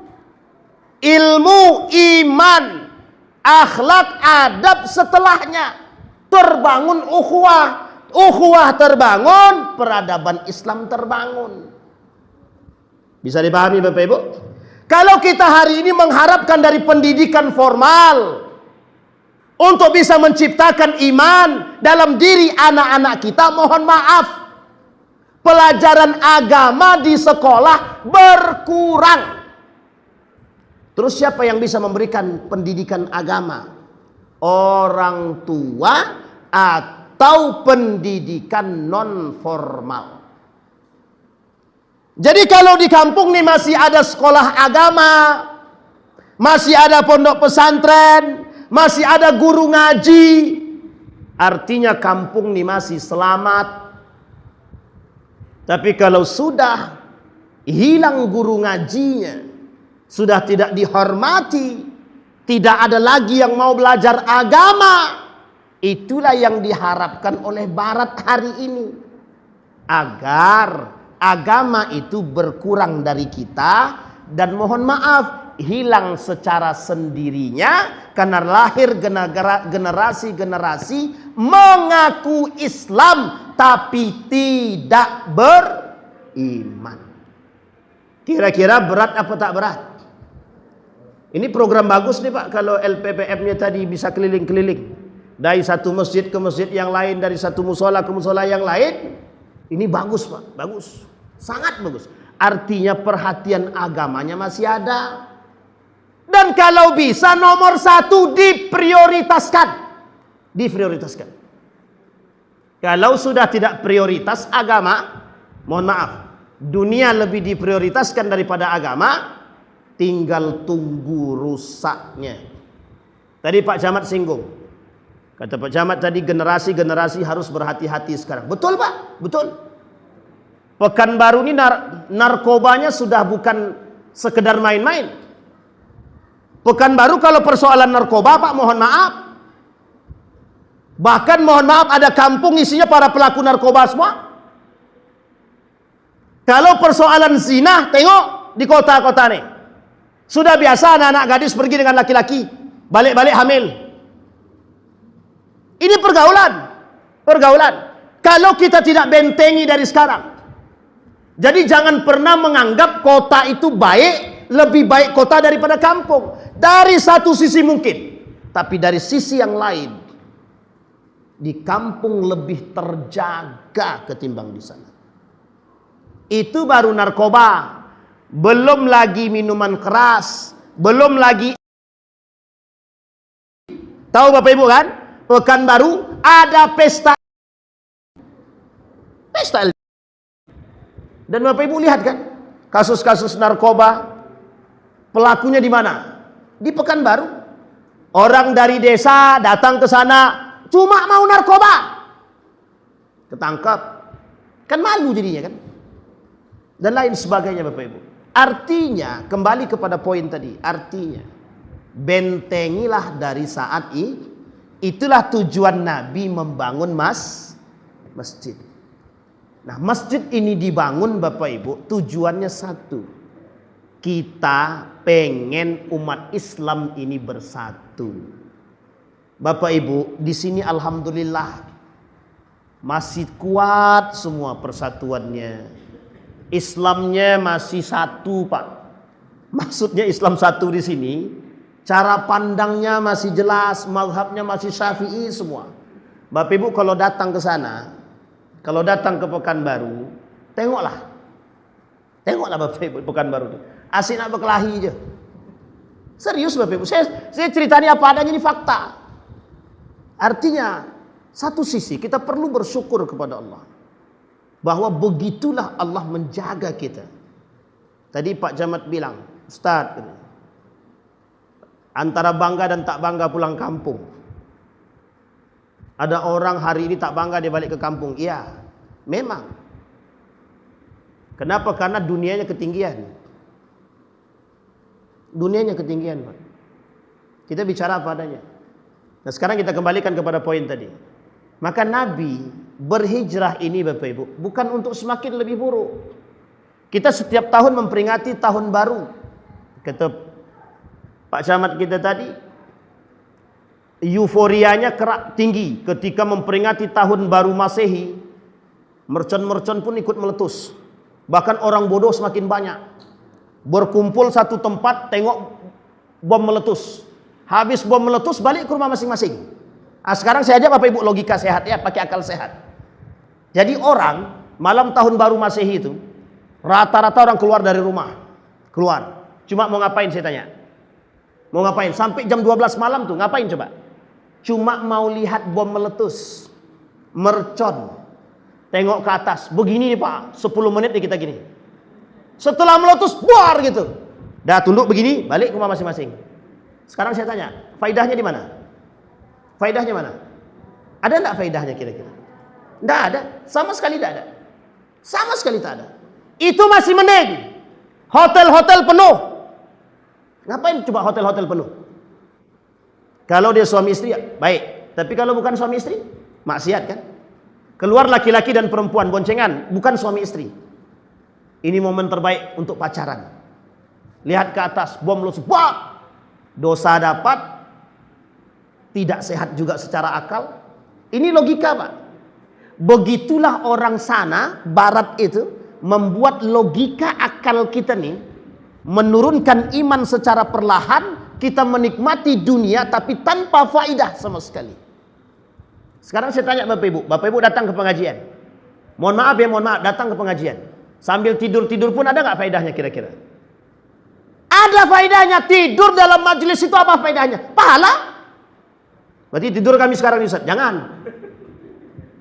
Ilmu, iman, akhlak, adab setelahnya. Terbangun ukhuwah. Ukhuwah terbangun, peradaban Islam terbangun. Bisa dipahami Bapak Ibu? Kalau kita hari ini mengharapkan dari pendidikan formal untuk bisa menciptakan iman dalam diri anak-anak kita, mohon maaf, Pelajaran agama di sekolah berkurang. Terus siapa yang bisa memberikan pendidikan agama? Orang tua atau pendidikan non formal. Jadi kalau di kampung nih masih ada sekolah agama, masih ada pondok pesantren, masih ada guru ngaji, artinya kampung nih masih selamat. Tapi kalau sudah hilang guru ngajinya, sudah tidak dihormati, tidak ada lagi yang mau belajar agama, itulah yang diharapkan oleh Barat hari ini, agar agama itu berkurang dari kita, dan mohon maaf hilang secara sendirinya karena lahir generasi-generasi mengaku Islam tapi tidak beriman. Kira-kira berat apa tak berat? Ini program bagus nih Pak, kalau LPPM-nya tadi bisa keliling-keliling dari satu masjid ke masjid yang lain, dari satu musola ke musola yang lain. Ini bagus Pak, bagus, sangat bagus. Artinya perhatian agamanya masih ada. Dan kalau bisa nomor satu diprioritaskan. Diprioritaskan. Kalau sudah tidak prioritas agama, mohon maaf, dunia lebih diprioritaskan daripada agama, tinggal tunggu rusaknya. Tadi Pak Camat singgung. Kata Pak Camat tadi generasi-generasi harus berhati-hati sekarang. Betul Pak, betul. Pekanbaru ini narkobanya sudah bukan sekedar main-main. Pekanbaru kalau persoalan narkoba Pak, mohon maaf. Bahkan mohon maaf ada kampung isinya para pelaku narkoba semua. Kalau persoalan zina, tengok di kota-kota nih. Sudah biasa anak-anak gadis pergi dengan laki-laki, balik-balik hamil. Ini pergaulan. Pergaulan. Kalau kita tidak bentengi dari sekarang. Jadi jangan pernah menganggap kota itu baik, lebih baik kota daripada kampung. Dari satu sisi mungkin. Tapi dari sisi yang lain, di kampung lebih terjaga ketimbang di sana. Itu baru narkoba. Belum lagi minuman keras. Belum lagi. Tahu Bapak Ibu kan? Pekanbaru ada pesta. Pesta. Dan Bapak Ibu lihat kan? Kasus-kasus narkoba. Pelakunya di mana? Di Pekanbaru. Orang dari desa datang ke sana. Cuma mau narkoba. Ketangkap. Kan malu jadinya kan? Dan lain sebagainya Bapak Ibu. Artinya, kembali kepada poin tadi. Artinya, bentengilah dari saat ini. Itulah tujuan Nabi membangun masjid. Nah, masjid ini dibangun Bapak Ibu, tujuannya satu. Kita pengen umat Islam ini bersatu. Bapak Ibu, di sini alhamdulillah masih kuat semua persatuannya. Islamnya masih satu, Pak. Maksudnya Islam satu di sini, cara pandangnya masih jelas, mazhabnya masih Syafi'i semua. Bapak Ibu kalau datang ke sana, kalau datang ke Pekanbaru, tengoklah. Tengoklah Bapak Ibu Pekanbaru. Asik nak berkelahi aja. Serius Bapak Ibu. Saya ceritanya apa adanya, ini fakta. Artinya, satu sisi kita perlu bersyukur kepada Allah. Bahwa begitulah Allah menjaga kita. Tadi Pak Camat bilang, Ustaz, antara bangga dan tak bangga pulang kampung. Ada orang hari ini tak bangga dia balik ke kampung. Iya, memang. Kenapa? Karena dunianya ketinggian. Dunianya ketinggian, Pak. Kita bicara apa adanya. Nah sekarang kita kembalikan kepada poin tadi. Maka Nabi berhijrah ini Bapak Ibu bukan untuk semakin lebih buruk. Kita setiap tahun memperingati tahun baru. Kata Pak Camat kita tadi, euforianya kerak tinggi ketika memperingati tahun baru Masehi. Mercon-mercon pun ikut meletus. Bahkan orang bodoh semakin banyak. Berkumpul satu tempat, tengok bom meletus. Habis bom meletus, balik ke rumah masing-masing. Nah, sekarang saya ajak Bapak Ibu logika sehat ya, pakai akal sehat. Jadi orang malam tahun baru Masehi itu, rata-rata orang keluar dari rumah. Keluar. Cuma mau ngapain saya tanya? Mau ngapain? Sampai jam 12 malam tuh ngapain coba? Cuma mau lihat bom meletus. Mercon. Tengok ke atas. Begini nih Pak, 10 menit nih kita gini. Setelah meletus, buar gitu. Dah tunduk begini, balik ke rumah masing-masing. Sekarang saya tanya, faidahnya di mana? Faidahnya mana? Ada enggak faidahnya kira-kira? Enggak ada. Sama sekali tidak ada. Sama sekali tak ada. Itu masih mending. Hotel-hotel penuh. Ngapain coba hotel-hotel penuh? Kalau dia suami istri, baik. Tapi kalau bukan suami istri, maksiat kan? Keluar laki-laki dan perempuan boncengan, bukan suami istri. Ini momen terbaik untuk pacaran. Lihat ke atas, bom lu sebab. Dosa dapat, tidak sehat juga secara akal. Ini logika Pak. Begitulah orang sana, barat itu, membuat logika akal kita nih menurunkan iman secara perlahan. Kita menikmati dunia tapi tanpa faidah sama sekali. Sekarang saya tanya Bapak Ibu datang ke pengajian. Mohon maaf, datang ke pengajian. Sambil tidur-tidur pun ada nggak faidahnya kira-kira? Ada faidahnya. Tidur dalam majelis itu apa faidahnya? Pahala. Berarti tidur kami sekarang Ustaz. Jangan.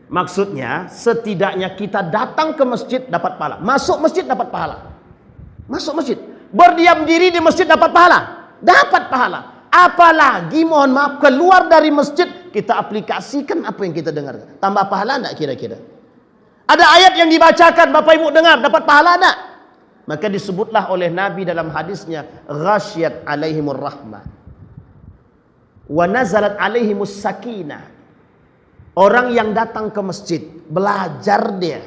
Maksudnya setidaknya kita datang ke masjid dapat pahala. Masuk masjid dapat pahala. Masuk masjid. Berdiam diri di masjid dapat pahala. Dapat pahala. Apalagi mohon maaf keluar dari masjid kita aplikasikan apa yang kita dengar. Tambah pahala enggak kira-kira? Ada ayat yang dibacakan Bapak Ibu dengar dapat pahala enggak? Maka disebutlah oleh Nabi dalam hadisnya ghasyiyat alaihimur rahmah wa nazalat alaihimus sakinah. Orang yang datang ke masjid belajar dia,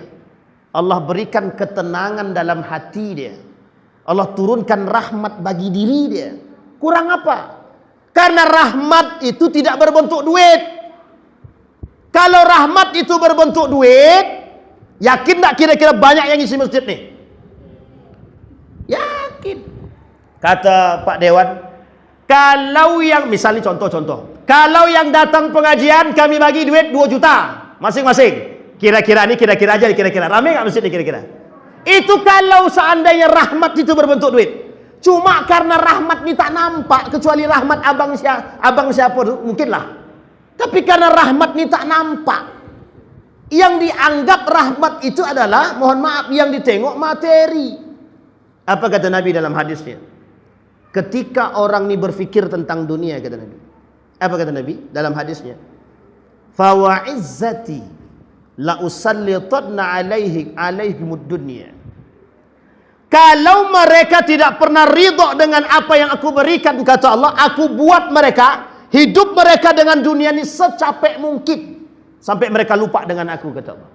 Allah berikan ketenangan dalam hati dia. Allah turunkan rahmat bagi diri dia. Kurang apa? Karena rahmat itu tidak berbentuk duit. Kalau rahmat itu berbentuk duit, yakin tak kira-kira banyak yang isi masjid nih? Yakin. Kata Pak Dewan, kalau yang misalnya contoh, kalau yang datang pengajian kami bagi duit 2 juta masing-masing. Kira-kira aja kira-kira. Rame nggak masjid nih kira-kira? Itu kalau seandainya rahmat itu berbentuk duit. Cuma karena rahmat ini tak nampak, kecuali rahmat abang siapa mungkin lah. Tapi karena rahmat ini tak nampak, yang dianggap rahmat itu adalah, mohon maaf, yang ditengok materi. Apa kata Nabi dalam hadisnya? Ketika orang ini berfikir tentang dunia, kata Nabi. Apa kata Nabi dalam hadisnya? Fa wa izzati la usallitanna alaihimud dunya. Kalau mereka tidak pernah ridha dengan apa yang aku berikan, kata Allah, aku buat mereka, hidup mereka dengan dunia ini secapek mungkin. Sampai mereka lupa dengan aku, kata Allah.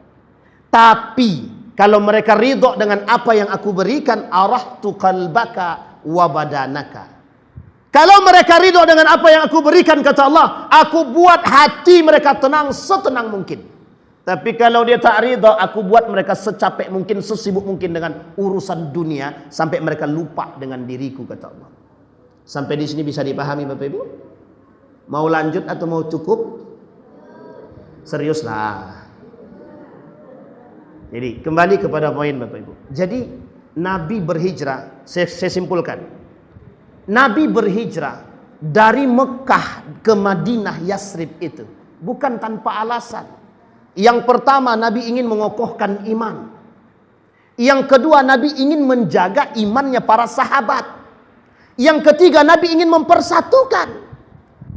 Tapi, kalau mereka ridha dengan apa yang aku berikan, arahtu qalbaka wa badanaka. Kalau mereka ridha dengan apa yang aku berikan, kata Allah, aku buat hati mereka tenang setenang mungkin. Tapi kalau dia tak ridha, aku buat mereka secapek mungkin, sesibuk mungkin dengan urusan dunia, sampai mereka lupa dengan diriku, kata Allah. Sampai di sini bisa dipahami Bapak Ibu? Mau lanjut atau mau cukup? Seriuslah. Jadi kembali kepada poin Bapak Ibu. Jadi Nabi berhijrah, saya simpulkan. Nabi berhijrah dari Mekah ke Madinah Yasrib itu bukan tanpa alasan. Yang pertama, Nabi ingin mengokohkan iman. Yang kedua, Nabi ingin menjaga imannya para sahabat. Yang ketiga, Nabi ingin mempersatukan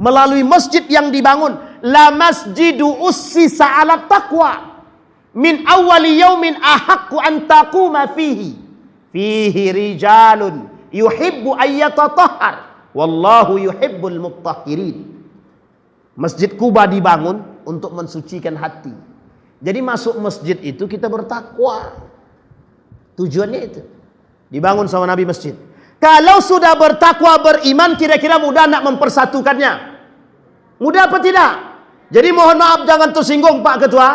melalui masjid yang dibangun. La masjidu ussisa ala taqwa min awwali yaumin ahaqqu an taquma fihi rijalun yuhibbu ayyatatahhar wallahu yuhibbul mutahhirin. Masjid Kuba dibangun untuk mensucikan hati. Jadi masuk masjid itu kita bertakwa. Tujuannya itu. Dibangun sama Nabi masjid. Kalau sudah bertakwa, beriman, kira-kira mudah nak mempersatukannya? Mudah apa tidak? Jadi mohon maaf jangan tersinggung Pak Ketua.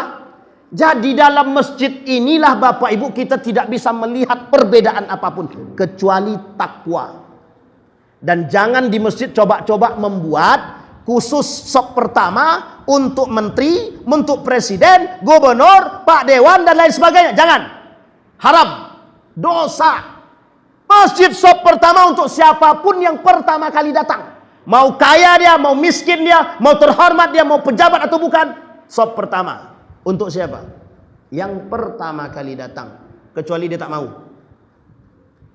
Jadi dalam masjid inilah Bapak Ibu kita tidak bisa melihat perbedaan apapun kecuali takwa. Dan jangan di masjid coba-coba membuat khusus sop pertama, untuk menteri, untuk presiden, gubernur, pak dewan dan lain sebagainya. Jangan. Haram. Dosa. Masjid sop pertama untuk siapapun yang pertama kali datang. Mau kaya dia, mau miskin dia, mau terhormat dia, mau pejabat atau bukan. Sop pertama. Untuk siapa? Yang pertama kali datang. Kecuali dia tak mau.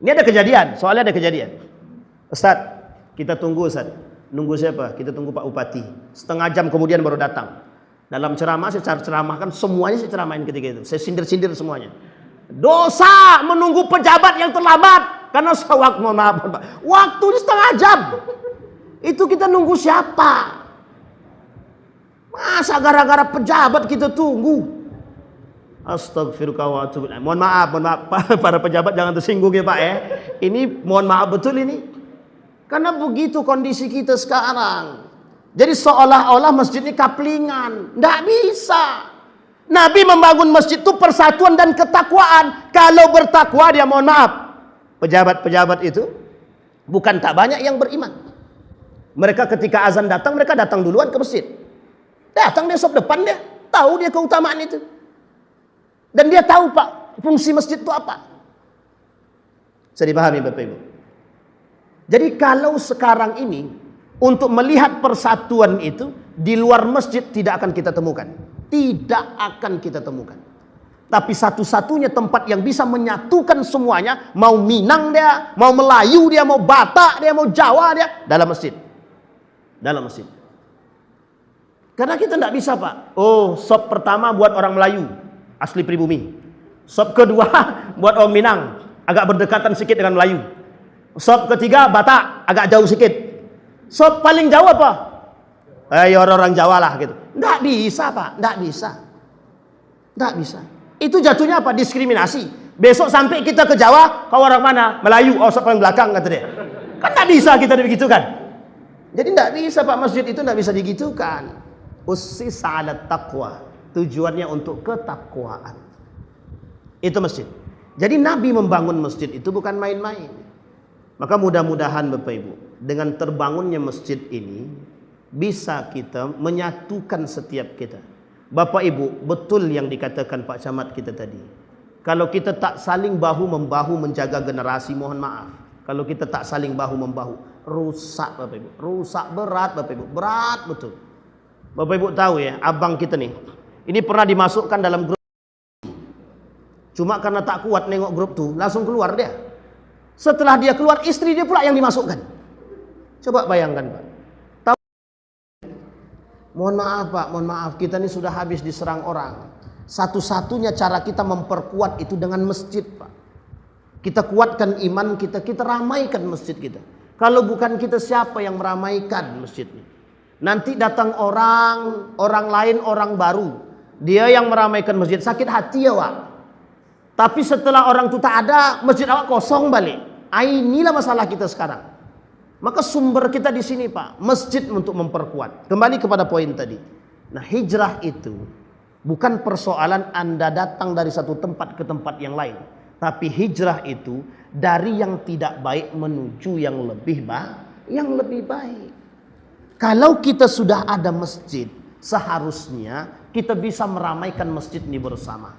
Ini ada kejadian. Soalnya ada kejadian. Ustaz, kita tunggu Ustaz. Nunggu siapa? Kita tunggu Pak Bupati. Setengah jam kemudian baru datang. Dalam ceramah, saya ceramahkan semuanya, saya ceramahin ketika itu. Saya sindir-sindir semuanya. Dosa menunggu pejabat yang terlambat. Karena waktu, mohon maaf, waktunya setengah jam. Itu kita nunggu siapa? Masa gara-gara pejabat kita tunggu? Astagfirullah wa atubu ilaih. Mohon maaf para pejabat jangan tersinggung ya Pak ya. Ini mohon maaf betul ini. Karena begitu kondisi kita sekarang. Jadi seolah-olah masjid ini kaplingan. Tidak bisa. Nabi membangun masjid itu persatuan dan ketakwaan. Kalau bertakwa dia mohon maaf. Pejabat-pejabat itu bukan tak banyak yang beriman. Mereka ketika azan datang, mereka datang duluan ke masjid. Datang dia sop depan dia. Tahu dia keutamaan itu. Dan dia tahu Pak, fungsi masjid itu apa. Bisa dipahami Bapak Ibu. Jadi kalau sekarang ini untuk melihat persatuan itu di luar masjid tidak akan kita temukan. Tidak akan kita temukan. Tapi satu-satunya tempat yang bisa menyatukan semuanya, mau Minang dia, mau Melayu dia, mau Batak dia, mau Jawa dia, dalam masjid. Dalam masjid. Karena kita tidak bisa Pak. Oh, sop pertama buat orang Melayu, asli pribumi. Sop kedua buat orang Minang, agak berdekatan sedikit dengan Melayu. Sop ketiga Batak, agak jauh sedikit. Sop paling jauh apa? Orang Jawa lah gitu. Nggak bisa Pak, nggak bisa. Nggak bisa. Itu jatuhnya apa? Diskriminasi. Besok sampai kita ke Jawa, kau orang mana? Melayu, oh sop paling belakang kata dia. Kan nggak bisa kita begitu kan? Jadi nggak bisa Pak, masjid itu nggak bisa digitukan. Ussis 'alat taqwa. Tujuannya untuk ketakwaan. Itu masjid. Jadi Nabi membangun masjid itu bukan main-main. Maka mudah-mudahan Bapak Ibu, dengan terbangunnya masjid ini bisa kita menyatukan setiap kita. Bapak Ibu, betul yang dikatakan Pak Camat kita tadi. Kalau kita tak saling bahu-membahu menjaga generasi, mohon maaf. Kalau kita tak saling bahu-membahu, rusak Bapak Ibu. Rusak berat Bapak Ibu, berat betul. Bapak Ibu tahu ya, abang kita nih, ini pernah dimasukkan dalam grup. Cuma karena tak kuat nengok grup tuh, langsung keluar dia. Setelah dia keluar, istri dia pula yang dimasukkan. Coba bayangkan Pak. Tahu? Mohon maaf Pak, mohon maaf. Kita ini sudah habis diserang orang. Satu-satunya cara kita memperkuat itu dengan masjid Pak. Kita kuatkan iman kita, kita ramaikan masjid kita. Kalau bukan kita, siapa yang meramaikan masjid ini? Nanti datang orang lain, orang baru. Dia yang meramaikan masjid, sakit hati ya Pak. Tapi setelah orang itu tak ada, masjid awak kosong balik. Inilah masalah kita sekarang. Maka sumber kita di sini Pak, masjid untuk memperkuat. Kembali kepada poin tadi. Nah, hijrah itu bukan persoalan Anda datang dari satu tempat ke tempat yang lain. Tapi hijrah itu dari yang tidak baik menuju yang lebih baik. Kalau kita sudah ada masjid, seharusnya kita bisa meramaikan masjid ini bersama.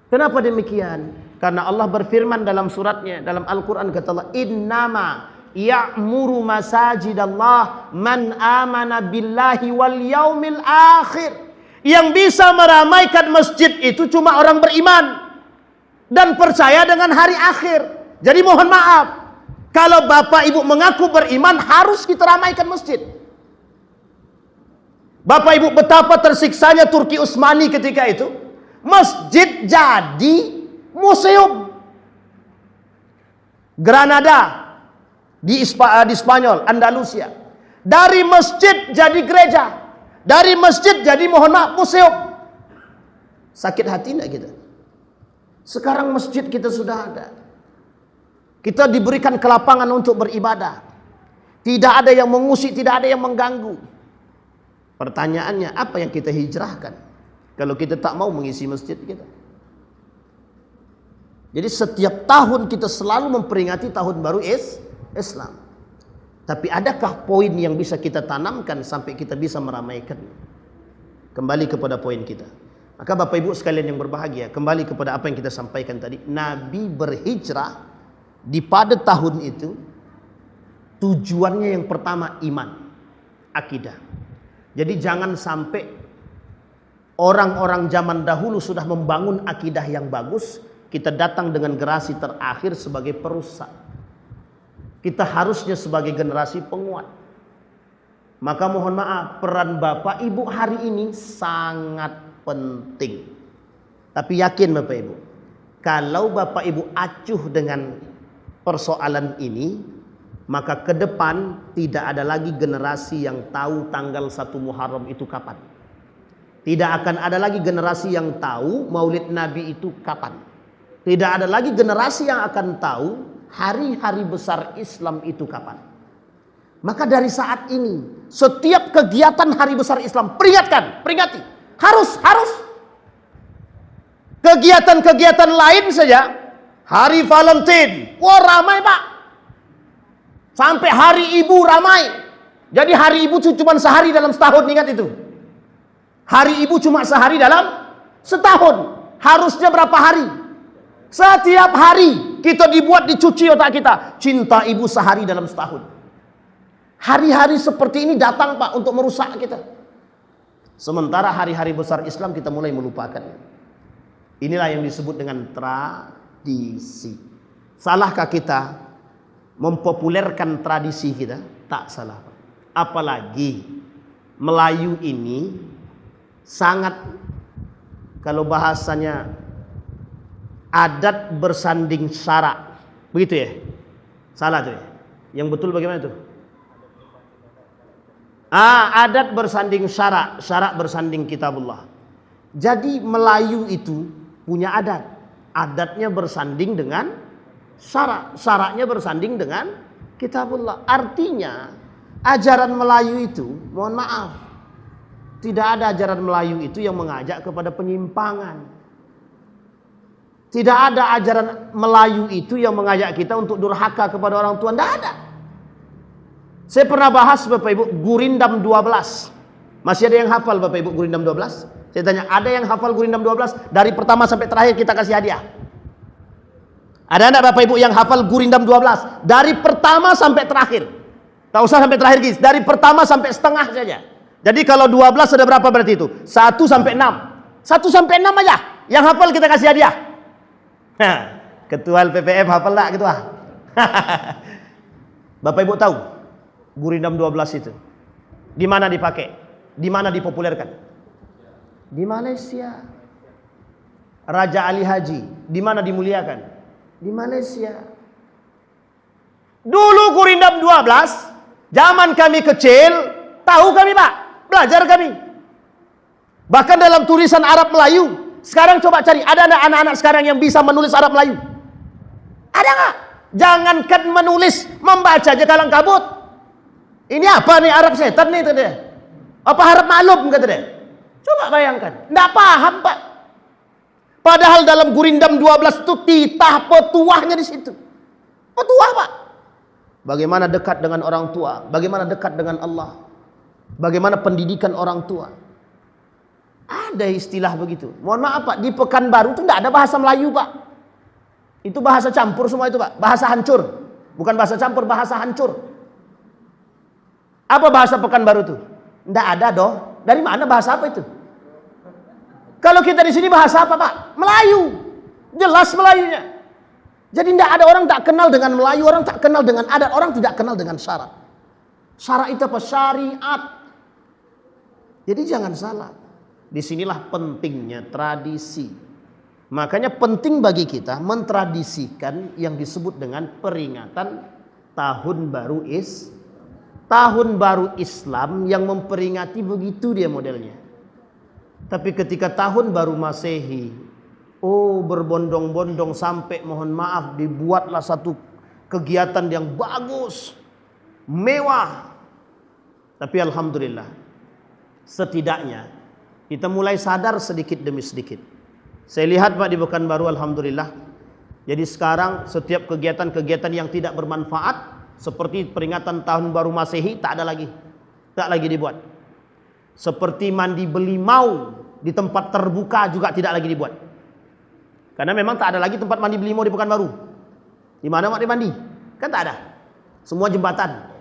Kenapa demikian? Karena Allah berfirman dalam suratnya, dalam Al-Quran kata Allah, Innama ya'muru masajidallah man amana billahi wal yaumil akhir. Yang bisa meramaikan masjid itu cuma orang beriman dan percaya dengan hari akhir. Jadi mohon maaf, kalau bapak ibu mengaku beriman, harus kita ramaikan masjid. Bapak ibu, betapa tersiksanya Turki Utsmani ketika itu. Masjid jadi museum. Granada di Spanyol, Andalusia. Dari masjid jadi gereja. Dari masjid jadi mohon maaf museum. Sakit hati enggak kita? Sekarang masjid kita sudah ada. Kita diberikan kelapangan untuk beribadah. Tidak ada yang mengusik, tidak ada yang mengganggu. Pertanyaannya, apa yang kita hijrahkan kalau kita tak mau mengisi masjid kita? Jadi setiap tahun kita selalu memperingati tahun baru Islam. Tapi adakah poin yang bisa kita tanamkan sampai kita bisa meramaikan? Kembali kepada poin kita. Maka Bapak Ibu sekalian yang berbahagia, kembali kepada apa yang kita sampaikan tadi. Nabi berhijrah di pada tahun itu, tujuannya yang pertama iman, akidah. Jadi jangan sampai orang-orang zaman dahulu sudah membangun akidah yang bagus, kita datang dengan generasi terakhir sebagai perusak. Kita harusnya sebagai generasi penguat. Maka mohon maaf, peran Bapak Ibu hari ini sangat penting. Tapi yakin Bapak Ibu, kalau Bapak Ibu acuh dengan persoalan ini, maka ke depan tidak ada lagi generasi yang tahu tanggal 1 Muharram itu kapan. Tidak akan ada lagi generasi yang tahu Maulid Nabi itu kapan. Tidak ada lagi generasi yang akan tahu hari-hari besar Islam itu kapan. Maka dari saat ini, setiap kegiatan hari besar Islam, peringati. Harus. Kegiatan-kegiatan lain saja, hari Valentine, wah ramai Pak. Sampai hari ibu ramai. Jadi hari ibu cuma sehari dalam setahun, ingat itu. Hari ibu cuma sehari dalam setahun. Harusnya berapa hari? Setiap hari kita dibuat dicuci otak kita. Cinta ibu sehari dalam setahun. Hari-hari seperti ini datang Pak untuk merusak kita. Sementara hari-hari besar Islam kita mulai melupakan. Inilah yang disebut dengan tradisi. Salahkah kita mempopulerkan tradisi kita? Tak salah Pak. Apalagi Melayu ini sangat, kalau bahasanya, adat bersanding syarak. Begitu ya? Salah tuh ya? Yang betul bagaimana tuh? Adat bersanding syarak, syarak bersanding kitabullah. Jadi Melayu itu punya adat. Adatnya bersanding dengan syarak, syaraknya bersanding dengan kitabullah. Artinya ajaran Melayu itu, mohon maaf, tidak ada ajaran Melayu itu yang mengajak kepada penyimpangan. Tidak ada ajaran Melayu itu yang mengajak kita untuk durhaka kepada orang tua. Tidak ada. Saya pernah bahas Bapak Ibu Gurindam 12. Masih ada yang hafal Bapak Ibu Gurindam 12? Saya tanya, ada yang hafal Gurindam 12? Dari pertama sampai terakhir kita kasih hadiah. Ada enggak Bapak Ibu yang hafal Gurindam 12? Dari pertama sampai terakhir. Tak usah sampai terakhir guys, dari pertama sampai setengah saja. Jadi kalau 12 ada berapa berarti itu? 1 sampai 6. 1 sampai 6 aja. Yang hafal kita kasih hadiah. Ketua LPPF hafal enggak ketua? Bapak Ibu tahu Gurindam 12 itu di mana dipakai? Di mana dipopulerkan? Di Malaysia. Raja Ali Haji di mana dimuliakan? Di Malaysia. Dulu Gurindam 12 zaman kami kecil, tahu kami Pak, belajar kami. Bahkan dalam tulisan Arab Melayu. Sekarang coba cari, ada anak-anak sekarang yang bisa menulis Arab Melayu? Ada nggak? Jangankan menulis, membaca aja kalang kabut. Ini apa nih Arab setan nih tadi? Apa harap maklum kata dia? Coba bayangkan, nggak paham Pak. Padahal dalam Gurindam 12 itu titah petuahnya di situ. Petuah Pak. Bagaimana dekat dengan orang tua, bagaimana dekat dengan Allah, bagaimana pendidikan orang tua. Ada istilah begitu. Mohon maaf Pak, di Pekanbaru itu nggak ada bahasa Melayu Pak. Itu bahasa campur semua itu Pak, bahasa hancur. Bukan bahasa campur, bahasa hancur. Apa bahasa Pekanbaru itu? Nggak ada doh. Dari mana bahasa apa itu? Kalau kita di sini bahasa apa Pak? Melayu. Jelas Melayunya. Jadi nggak ada orang tak kenal dengan Melayu, orang tak kenal dengan adat, orang tidak kenal dengan syarat. Syarat itu apa? Syariat. Jadi jangan salah. Disinilah pentingnya tradisi. Makanya penting bagi kita mentradisikan yang disebut dengan peringatan Tahun Baru Tahun Baru Islam yang memperingati begitu dia modelnya. Tapi ketika Tahun Baru Masehi, berbondong-bondong sampai mohon maaf dibuatlah satu kegiatan yang bagus, mewah. Tapi alhamdulillah, setidaknya kita mulai sadar sedikit demi sedikit. Saya lihat Pak di Pekanbaru alhamdulillah. Jadi sekarang setiap kegiatan-kegiatan yang tidak bermanfaat seperti peringatan Tahun Baru Masehi tak ada lagi. Tak lagi dibuat. Seperti mandi belimau di tempat terbuka juga tidak lagi dibuat. Karena memang tak ada lagi tempat mandi belimau di Pekanbaru. Di mana mak dia mandi? Kan tak ada. Semua jembatan.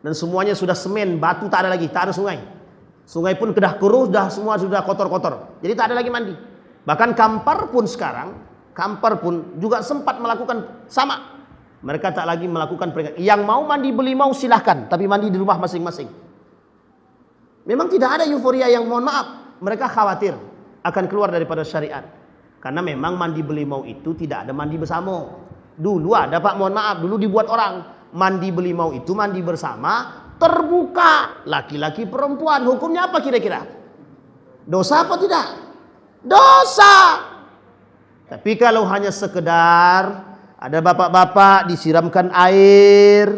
Dan semuanya sudah semen, batu tak ada lagi, tak ada sungai. Sungai pun kedah keruh, semua sudah kotor-kotor. Jadi tak ada lagi mandi. Bahkan Kampar pun sekarang, Kampar pun juga sempat melakukan sama. Mereka tak lagi melakukan peringatan. Yang mau mandi belimau silahkan, tapi mandi di rumah masing-masing. Memang tidak ada euforia yang, mohon maaf, mereka khawatir akan keluar daripada syariat. Karena memang mandi belimau itu tidak ada mandi bersama. Dulu ada Pak, mohon maaf, dulu dibuat orang. Mandi belimau itu mandi bersama, terbuka, laki-laki perempuan. Hukumnya apa kira-kira? Dosa apa tidak? Dosa. Tapi kalau hanya sekedar ada bapak-bapak disiramkan air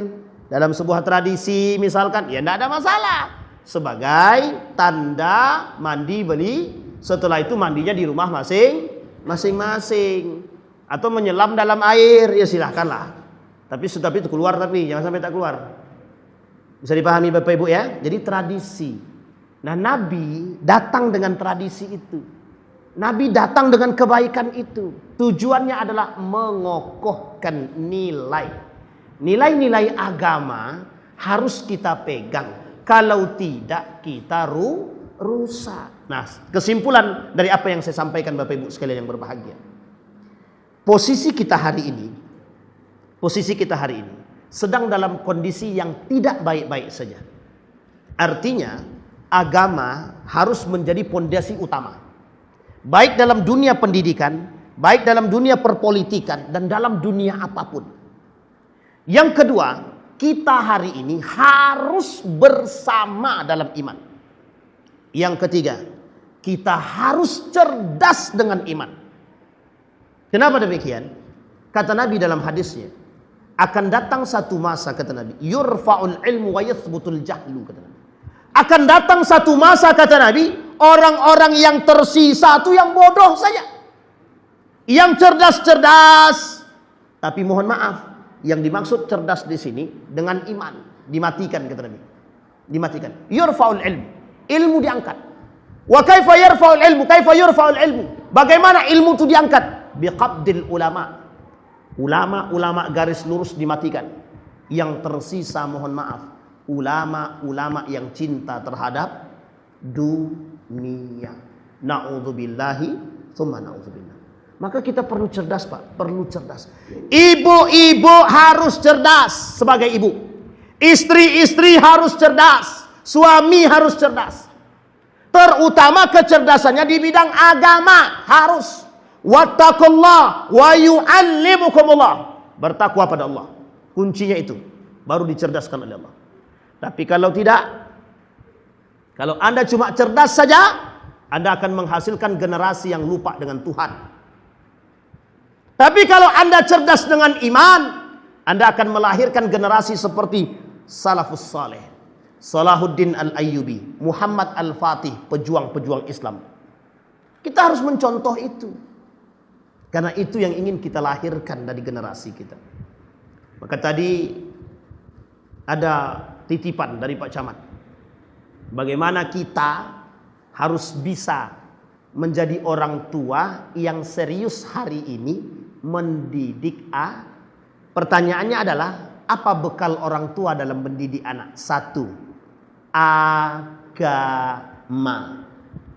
dalam sebuah tradisi misalkan, ya tidak ada masalah. Sebagai tanda mandi beli, setelah itu mandinya di rumah masing-masing. Atau menyelam dalam air, ya silahkanlah. Tapi itu keluar, tapi jangan sampai tak keluar. Bisa dipahami Bapak Ibu ya? Jadi tradisi. Nah, Nabi datang dengan tradisi itu. Nabi datang dengan kebaikan itu. Tujuannya adalah mengokohkan nilai. Nilai-nilai agama harus kita pegang. Kalau tidak, kita rusak. Nah, kesimpulan dari apa yang saya sampaikan Bapak Ibu sekalian yang berbahagia. Posisi kita hari ini sedang dalam kondisi yang tidak baik-baik saja. Artinya, agama harus menjadi pondasi utama. Baik dalam dunia pendidikan, baik dalam dunia perpolitikan, dan dalam dunia apapun. Yang kedua, kita hari ini harus bersama dalam iman. Yang ketiga, kita harus cerdas dengan iman. Kenapa demikian? Kata Nabi dalam hadisnya, akan datang satu masa, kata Nabi, yurfa'ul ilmu wa yathbutul jahlu, kata Nabi. Akan datang satu masa, kata Nabi, orang-orang yang tersisa itu yang bodoh saja. Yang cerdas-cerdas. Tapi mohon maaf, yang dimaksud cerdas di sini dengan iman dimatikan, kata Nabi. Dimatikan. Yurfa'ul ilmu. Ilmu diangkat. Wa kaifa yarfa'ul ilmu? Kaifa yurfa'ul ilmu? Bagaimana ilmu itu diangkat? Biqabdil ulama. Ulama-ulama garis lurus dimatikan. Yang tersisa, mohon maaf, ulama-ulama yang cinta terhadap dunia. Na'udzubillahi tsumma na'udzubillah. Maka kita perlu cerdas, Pak, perlu cerdas. Ibu-ibu harus cerdas sebagai ibu. Istri-istri harus cerdas. Suami harus cerdas. Terutama kecerdasannya di bidang agama harus. Wattaqullah wa yu'allimukumullah. Bertakwa pada Allah. Kuncinya itu. Baru dicerdaskan oleh Allah. Tapi kalau tidak, kalau Anda cuma cerdas saja, Anda akan menghasilkan generasi yang lupa dengan Tuhan. Tapi kalau Anda cerdas dengan iman, Anda akan melahirkan generasi seperti salafus saleh, Salahuddin Al-Ayyubi, Muhammad Al-Fatih, pejuang-pejuang Islam. Kita harus mencontoh itu. Karena itu yang ingin kita lahirkan dari generasi kita. Maka tadi ada titipan dari Pak Camat. Bagaimana kita harus bisa menjadi orang tua yang serius hari ini mendidik Pertanyaannya adalah, apa bekal orang tua dalam mendidik anak? 1, agama.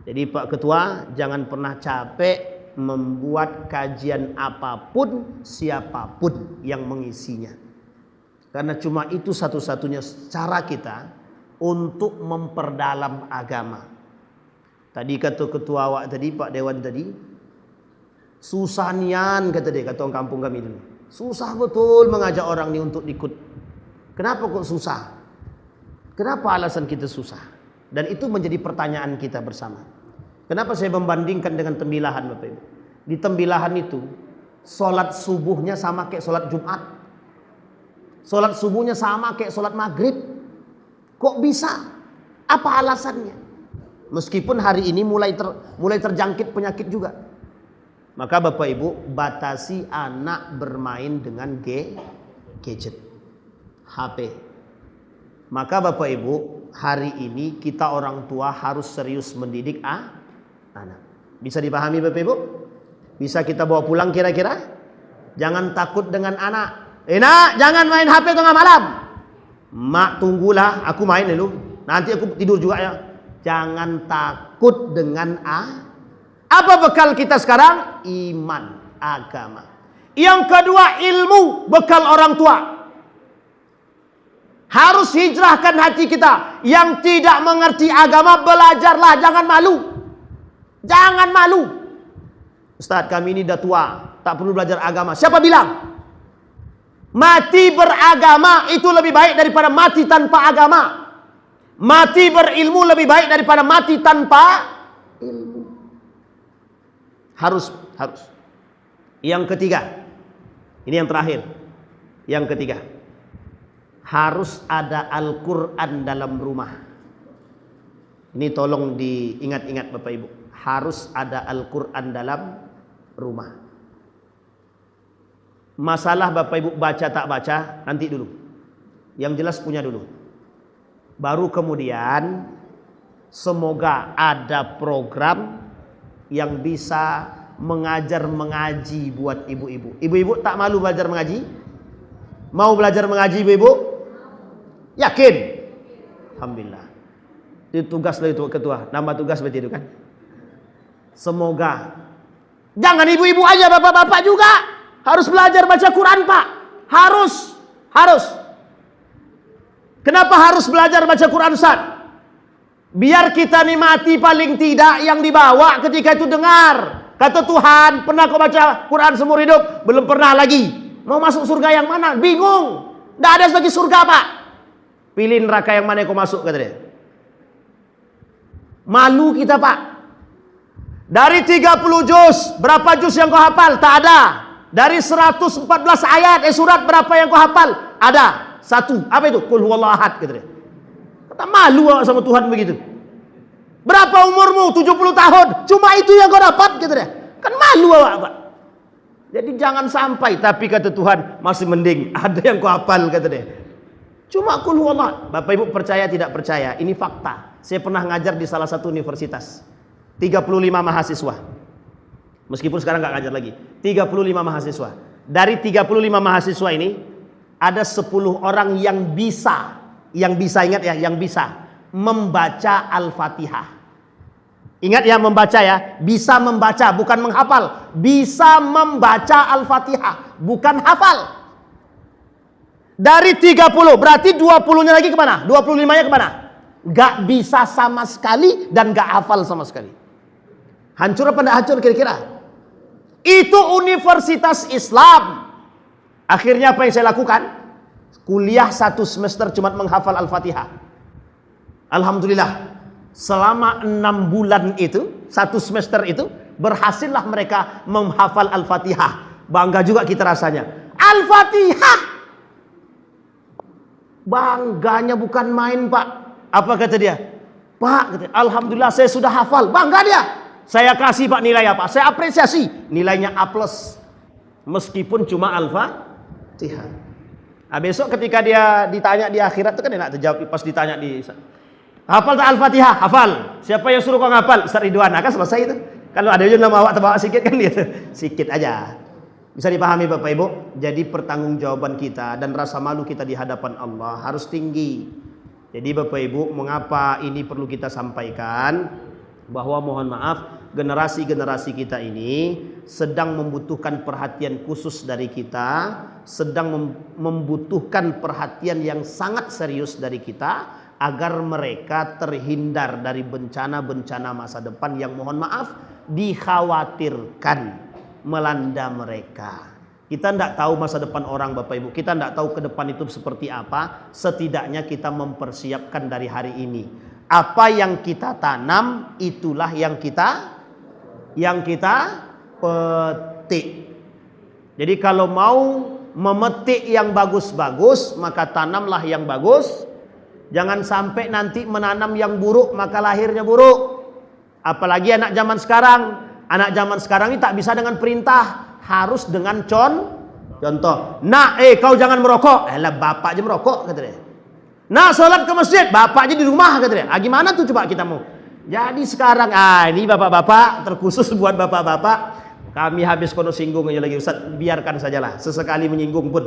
Jadi Pak Ketua, jangan pernah capek membuat kajian apapun, siapapun yang mengisinya. Karena cuma itu satu-satunya cara kita untuk memperdalam agama. Tadi kata ketua awak tadi, Pak Dewan tadi, susah nian, kata dia, kata orang kampung kami dulu. Susah betul mengajak orang ni untuk ikut. Kenapa kok susah? Kenapa alasan kita susah? Dan itu menjadi pertanyaan kita bersama. Kenapa saya membandingkan dengan tembilahan, Bapak Ibu? Di tembilahan itu, solat subuhnya sama kayak solat Jumat. Solat subuhnya sama kayak solat maghrib. Kok bisa? Apa alasannya? Meskipun hari ini mulai terjangkit penyakit juga. Maka Bapak Ibu, batasi anak bermain dengan gadget, HP. Maka Bapak Ibu hari ini kita orang tua harus serius mendidik anak. Bisa dipahami Bapak Ibu? Bisa kita bawa pulang kira-kira? Jangan takut dengan anak. Nak, jangan main HP tengah malam. Mak, tunggulah, aku main dulu. Nanti aku tidur juga ya. Jangan takut dengan Apa bekal kita sekarang? Iman, agama. Yang kedua, ilmu, bekal orang tua. Harus hijrahkan hati kita. Yang tidak mengerti agama, belajarlah, jangan malu. Jangan malu. Ustaz, kami ini dah tua, tak perlu belajar agama. Siapa bilang? Mati beragama itu lebih baik daripada mati tanpa agama. Mati berilmu lebih baik daripada mati tanpa ilmu. Harus. Yang ketiga, ini yang terakhir. Yang ketiga, harus ada Al-Quran dalam rumah. Ini tolong diingat-ingat Bapak Ibu. Harus ada Al-Quran dalam rumah. Masalah Bapak Ibu baca tak baca nanti dulu. Yang jelas punya dulu. Baru kemudian semoga ada program yang bisa mengajar mengaji buat ibu-ibu. Ibu-ibu tak malu belajar mengaji? Mau belajar mengaji ibu-ibu? Yakin? Alhamdulillah. Itu tugas dari ketua. Nama tugas berarti itu kan. Semoga. Jangan ibu-ibu aja, bapak-bapak juga harus belajar baca Quran, Pak. Harus. Kenapa harus belajar baca Quran, Ustaz? Biar kita nikmati paling tidak yang dibawa ketika itu dengar. Kata Tuhan, pernah kau baca Quran seumur hidup? Belum pernah lagi. Mau masuk surga yang mana? Bingung. Tidak ada lagi surga, Pak. Pilih neraka yang mana yang kau masuk, kata dia. Malu kita, Pak. Dari 30 juz, berapa juz yang kau hafal? Tak ada. Dari 114 ayat surat, berapa yang kau hafal? Ada. 1. Apa itu? Qul huwallahu ahad, kata dia. Kata malu sama Tuhan begitu. Berapa umurmu? 70 tahun. Cuma itu yang kau dapat, kata dia. Kan malu awak, Pak. Jadi jangan sampai. Tapi kata Tuhan, masih mending ada yang kau hafal, kata dia. Cuma qul huwallahu. Bapak Ibu percaya tidak percaya, ini fakta. Saya pernah ngajar di salah satu universitas. 35 mahasiswa. Meskipun sekarang nggak ngajar lagi. 35 mahasiswa. Dari 35 mahasiswa ini ada 10 orang yang bisa, ingat ya, yang bisa membaca Al-Fatihah. Ingat ya, membaca ya, bisa membaca bukan menghafal. Bisa membaca Al-Fatihah, bukan hafal. Dari 30, berarti 20-nya lagi kemana? 25-nya kemana? Gak bisa sama sekali dan gak hafal sama sekali. Hancur apa tidak hancur kira-kira? Itu universitas Islam. Akhirnya apa yang saya lakukan? Kuliah 1 semester cuma menghafal Al-Fatihah. Alhamdulillah. Selama 6 bulan itu, 1 semester itu, berhasillah mereka menghafal Al-Fatihah. Bangga juga kita rasanya. Al-Fatihah. Bangganya bukan main, Pak. Apa kata dia? Pak, kata, alhamdulillah saya sudah hafal. Bangga dia. Saya kasih Pak nilai apa? Saya apresiasi. Nilainya A+. Meskipun cuma Al-Fatihah. Nah, besok ketika dia ditanya di akhirat itu kan enak terjawab pas ditanya di hafal tak Al-Fatihah? Hafal. Siapa yang suruh kau ngapal? Ustaz Ridwan. Nah, kan selesai itu. Kalau ada juga nama awak terbawa sikit kan gitu. Sikit aja. Bisa dipahami Bapak Ibu? Jadi pertanggungjawaban kita dan rasa malu kita di hadapan Allah harus tinggi. Jadi Bapak Ibu, mengapa ini perlu kita sampaikan? Bahwa mohon maaf, generasi-generasi kita ini sedang membutuhkan perhatian khusus dari kita, sedang membutuhkan perhatian yang sangat serius dari kita, agar mereka terhindar dari bencana-bencana masa depan yang mohon maaf dikhawatirkan melanda mereka. Kita tidak tahu masa depan orang Bapak Ibu. Kita tidak tahu ke depan itu seperti apa. Setidaknya kita mempersiapkan dari hari ini. Apa yang kita tanam, itulah yang kita petik. Jadi kalau mau memetik yang bagus-bagus, maka tanamlah yang bagus. Jangan sampai nanti menanam yang buruk, maka lahirnya buruk. Apalagi anak zaman sekarang. Anak zaman sekarang ini tak bisa dengan perintah, harus dengan contoh. Nak, kau jangan merokok. Bapak aja merokok, kata dia. Nah, sholat ke masjid, bapaknya di rumah katanya. Ah, gimana tuh coba kita mau? Jadi sekarang, ini bapak-bapak, terkhusus buat bapak-bapak. Kami habis kono singgung aja lagi Ustaz, biarkan sajalah. Sesekali menyinggung pun,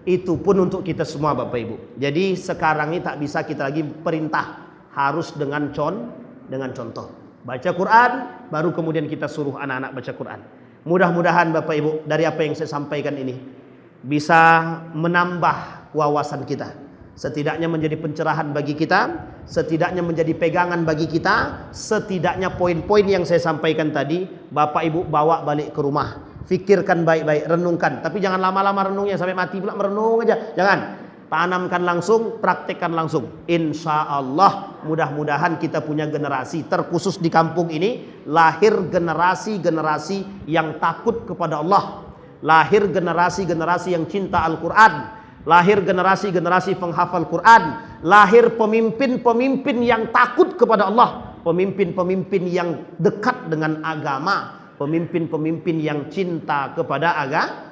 itu pun untuk kita semua Bapak Ibu. Jadi sekarang ini tak bisa kita lagi perintah, harus dengan contoh. Baca Quran, baru kemudian kita suruh anak-anak baca Quran. Mudah-mudahan Bapak Ibu, dari apa yang saya sampaikan ini bisa menambah wawasan kita, setidaknya menjadi pencerahan bagi kita, setidaknya menjadi pegangan bagi kita, setidaknya poin-poin yang saya sampaikan tadi Bapak Ibu bawa balik ke rumah, fikirkan baik-baik, renungkan, tapi jangan lama-lama renungnya sampai mati pula merenung aja, jangan. Tanamkan langsung, praktekkan langsung. Insya Allah mudah-mudahan kita punya generasi, terkhusus di kampung ini, lahir generasi-generasi yang takut kepada Allah, lahir generasi-generasi yang cinta Al-Quran, lahir generasi-generasi penghafal Quran, lahir pemimpin-pemimpin yang takut kepada Allah, pemimpin-pemimpin yang dekat dengan agama, pemimpin-pemimpin yang cinta kepada agama,